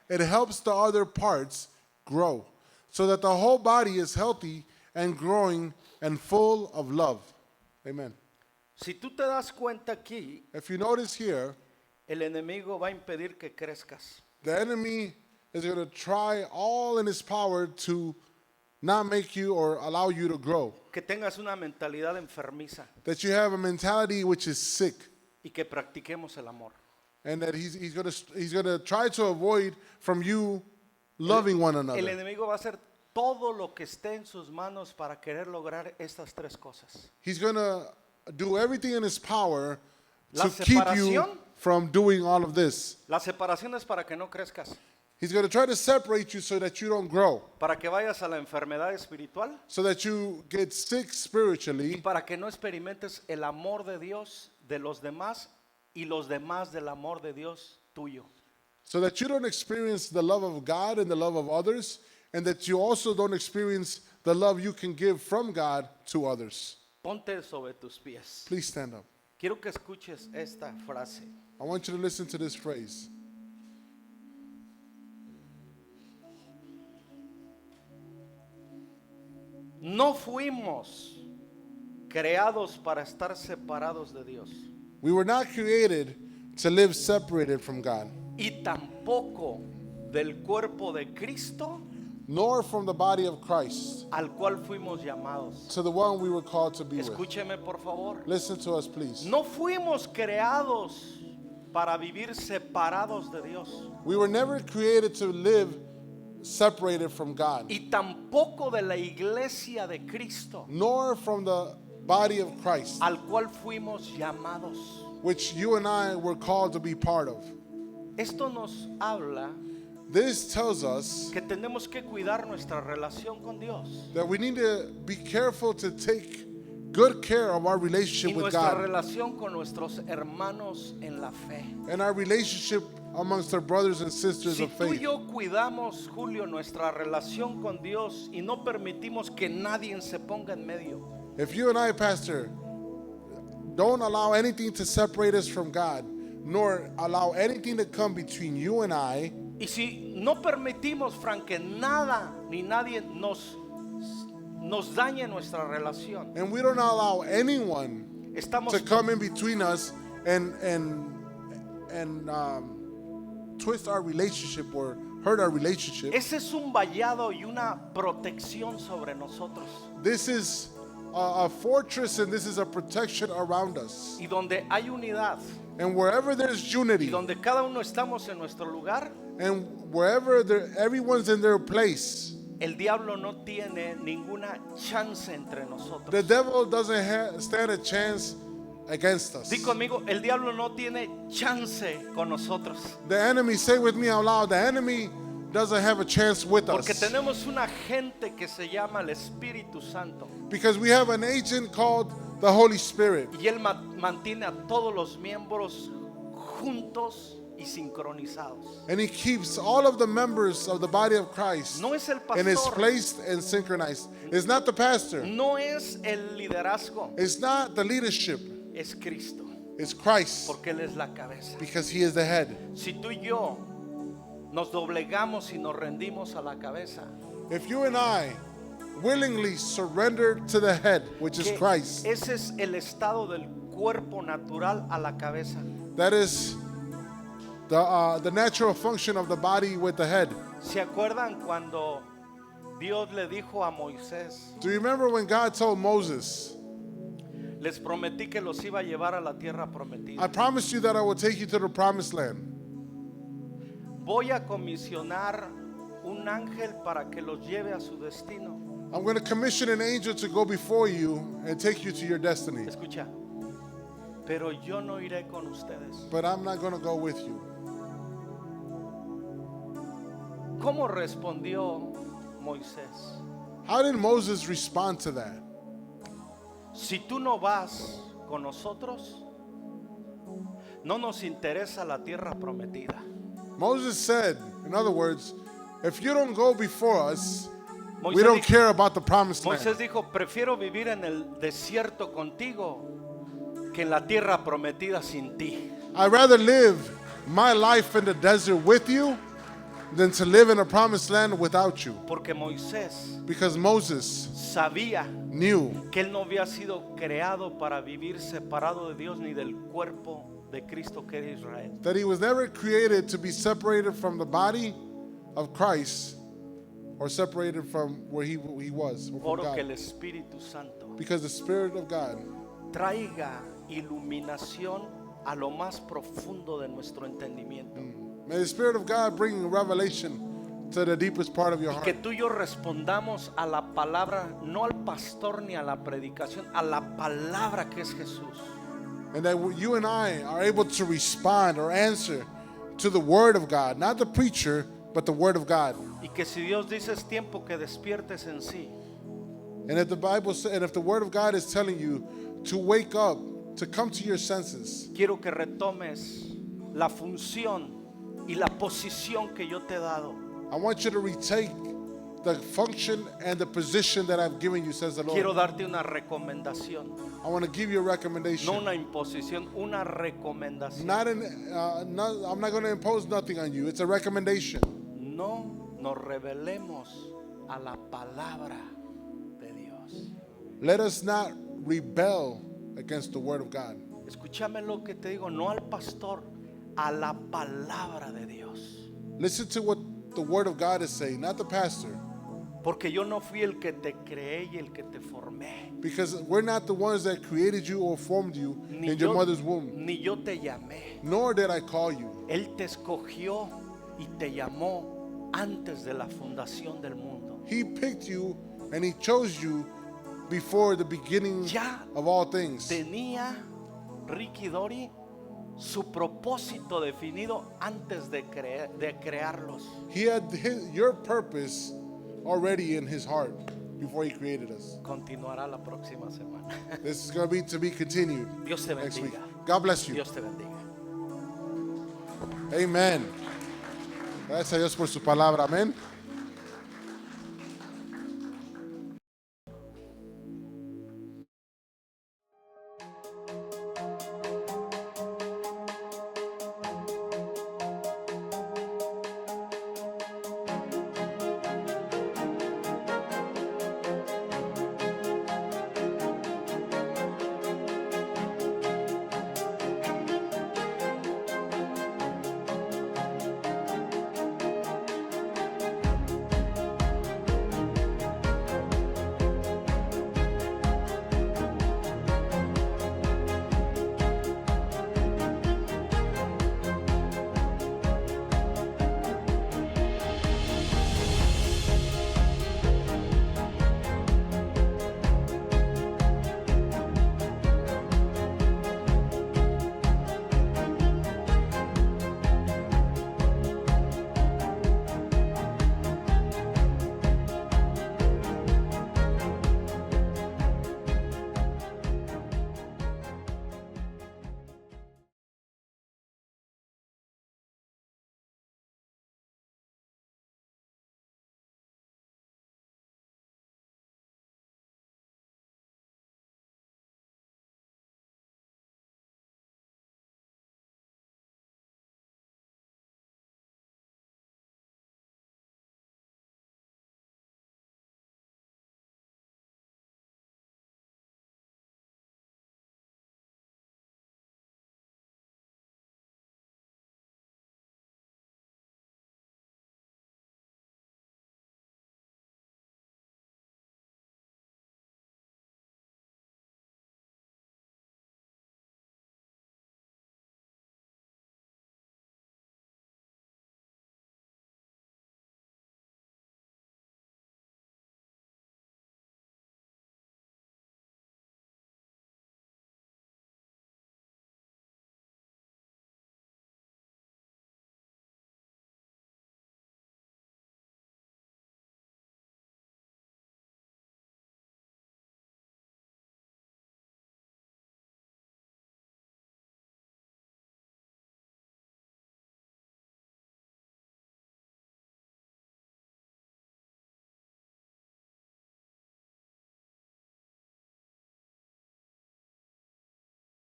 Speaker 1: it helps the other parts grow so that the whole body is healthy and growing and full of love. Amen.
Speaker 2: Si tú te das cuenta aquí,
Speaker 1: If you notice here,
Speaker 2: el enemigo va a impedir que crezcas.
Speaker 1: the enemy is going to try all in his power to not make you or allow you to grow.
Speaker 2: Que tengas una mentalidad enfermiza
Speaker 1: That you have a mentality which is sick,
Speaker 2: y que practiquemos el amor.
Speaker 1: and that he's going to try to avoid from you loving one
Speaker 2: El
Speaker 1: another.
Speaker 2: enemigo va a hacer todo lo que esté en sus manos para querer lograr estas tres cosas.
Speaker 1: He's going to do everything in his power
Speaker 2: La
Speaker 1: to keep you
Speaker 2: separación.
Speaker 1: from doing all of this.
Speaker 2: La separación es para que no crezcas,
Speaker 1: He's going to try to separate you so that you don't grow,
Speaker 2: para que vayas a la enfermedad espiritual
Speaker 1: so that you get sick
Speaker 2: y
Speaker 1: spiritually,
Speaker 2: para que no experimentes el amor de Dios de los demás y los demás del amor de Dios tuyo.
Speaker 1: so that you don't experience the love of God and the love of others, and that you also don't experience the love you can give from God to others.
Speaker 2: Ponte sobre tus pies.
Speaker 1: Please stand up.
Speaker 2: Quiero que escuches esta frase.
Speaker 1: I want you to listen to this phrase.
Speaker 2: No fuimos creados para estar separados de Dios
Speaker 1: We were not created to live separated from God,
Speaker 2: y tampoco del cuerpo de Cristo
Speaker 1: nor from the body of Christ,
Speaker 2: al cual fuimos llamados.
Speaker 1: to the one we were called to be with.
Speaker 2: Escúcheme por favor.
Speaker 1: Listen to us, please.
Speaker 2: No fuimos creados para vivir separados de Dios
Speaker 1: We were never created to live separated from God,
Speaker 2: y tampoco de la iglesia de Cristo
Speaker 1: nor from the body of Christ,
Speaker 2: al cual fuimos llamados.
Speaker 1: which you and I were called to be part of.
Speaker 2: Esto nos habla
Speaker 1: This tells us
Speaker 2: que tenemos que cuidar nuestra relación con Dios
Speaker 1: that we need to be careful to take good care of our
Speaker 2: y
Speaker 1: relationship with
Speaker 2: nuestra
Speaker 1: God
Speaker 2: relación con nuestros hermanos en la fe.
Speaker 1: and our relationship amongst our brothers and sisters
Speaker 2: Si
Speaker 1: of
Speaker 2: tú y
Speaker 1: faith.
Speaker 2: yo cuidamos, Julio, nuestra relación con Dios y no permitimos que nadie se ponga en medio,
Speaker 1: If you and I, Pastor, don't allow anything to separate us from God, nor allow anything to come between you and I,
Speaker 2: y si no permitimos, Frank, que nada ni nadie nos dañe nuestra relación,
Speaker 1: and we don't allow anyone
Speaker 2: estamos
Speaker 1: to come in between us and twist our relationship or hurt our relationship.
Speaker 2: ese es un vallado y una protección sobre nosotros.
Speaker 1: This is a fortress and this is a protection around us.
Speaker 2: Y donde hay unidad
Speaker 1: And wherever there's
Speaker 2: y
Speaker 1: unity
Speaker 2: donde cada uno estamos en nuestro lugar,
Speaker 1: and wherever everyone's in their place,
Speaker 2: el diablo no tiene ninguna chance entre nosotros.
Speaker 1: the devil doesn't stand a chance against us.
Speaker 2: Di conmigo, el diablo no tiene chance con nosotros.
Speaker 1: The enemy, say with me out loud, the enemy doesn't have a chance with
Speaker 2: Porque
Speaker 1: us.
Speaker 2: tenemos un agente que se llama el Espíritu Santo.
Speaker 1: Because we have an agent called the Holy Spirit.
Speaker 2: Y Él mantiene a todos los miembros juntos y sincronizados.
Speaker 1: And He keeps all of the members of the body of Christ
Speaker 2: No es el
Speaker 1: in His
Speaker 2: pastor,
Speaker 1: place and synchronized. It's not the pastor.
Speaker 2: no es el liderazgo,
Speaker 1: It's not the leadership.
Speaker 2: es Cristo,
Speaker 1: It's Christ,
Speaker 2: porque Él es la cabeza.
Speaker 1: because He is the head.
Speaker 2: Si tú y yo nos doblegamos y nos rendimos a la cabeza,
Speaker 1: If you and I willingly surrender to the head, which is
Speaker 2: que
Speaker 1: Christ,
Speaker 2: ese es el estado del cuerpo natural a la cabeza.
Speaker 1: that is the natural function of the body with the head.
Speaker 2: ¿Se acuerdan cuando Dios le dijo a Moisés,
Speaker 1: Do you remember when God told Moses,
Speaker 2: les prometí que los iba a llevar a la tierra
Speaker 1: I
Speaker 2: prometida?
Speaker 1: promised you that I will take you to the promised land.
Speaker 2: Voy a comisionar un ángel para que los lleve a su destino.
Speaker 1: I'm going to commission an angel to go before you and take you to your destiny.
Speaker 2: Escucha, pero yo no iré con ustedes.
Speaker 1: But I'm not going to go with you.
Speaker 2: ¿Cómo respondió Moisés?
Speaker 1: How did Moses respond to that?
Speaker 2: Si tú no vas con nosotros, no nos interesa la tierra prometida.
Speaker 1: Moses said, in other words, if you don't go before us, we
Speaker 2: Moisés
Speaker 1: don't
Speaker 2: dijo-
Speaker 1: care about the promised land.
Speaker 2: Moisés dijo, prefiero vivir en el desierto contigo que en la tierra prometida sin ti.
Speaker 1: I'd rather live my life in the desert with you than to live in a promised land without you.
Speaker 2: Porque Moisés
Speaker 1: Because Moses
Speaker 2: sabía
Speaker 1: knew
Speaker 2: que él no había sido creado para vivir separado de Dios ni del cuerpo de Cristo que era Israel.
Speaker 1: that he was never created to be separated from the body of Christ or separated from where he was, or from
Speaker 2: Oro que el
Speaker 1: God.
Speaker 2: Espíritu Santo
Speaker 1: Because the Spirit of God
Speaker 2: traiga iluminación a lo más profundo de nuestro entendimiento.
Speaker 1: may the Spirit of God bring revelation to the deepest part of your
Speaker 2: Que
Speaker 1: heart.
Speaker 2: tú y yo respondamos a la palabra, no al pastor ni a la predicación, a la palabra que es Jesús.
Speaker 1: And that you and I are able to respond or answer to the Word of God, not the preacher, but the Word of God.
Speaker 2: Y que si Dios dice es tiempo que despiertes en sí,
Speaker 1: And if the Bible says, and if the Word of God is telling you to wake up, to come to your senses,
Speaker 2: quiero que retomes la función y la posición que yo te he dado.
Speaker 1: I want you to retake the function and the position that I've given you, says the
Speaker 2: Quiero
Speaker 1: Lord.
Speaker 2: darte una recomendación,
Speaker 1: I want to give you a
Speaker 2: no
Speaker 1: recommendation.
Speaker 2: una imposición, una recomendación.
Speaker 1: I'm not going to impose nothing on you. It's a recommendation.
Speaker 2: No nos rebelemos a la palabra de Dios.
Speaker 1: Let us not rebel against the Word of God.
Speaker 2: Escúchame lo que te digo, no al pastor, a la palabra de Dios.
Speaker 1: Listen to what the Word of God is saying, not the pastor.
Speaker 2: Porque yo no fui el que te creé y el que te formé.
Speaker 1: Because we're not the ones that created you or formed you in your mother's womb.
Speaker 2: Ni yo te llamé.
Speaker 1: Nor did I call you.
Speaker 2: Él te escogió y te llamó antes de la fundación del mundo.
Speaker 1: He picked you and He chose you before the beginning
Speaker 2: Ya
Speaker 1: of all things.
Speaker 2: tenía Ricky Dori su propósito definido antes de crearlos.
Speaker 1: He had your purpose already in His heart before He created us.
Speaker 2: Continuará la próxima semana.
Speaker 1: This is going to be continued
Speaker 2: Dios te
Speaker 1: next week.
Speaker 2: bendiga.
Speaker 1: God bless you.
Speaker 2: Dios te bendiga.
Speaker 1: Amen. Gracias a Dios por su palabra. Amén.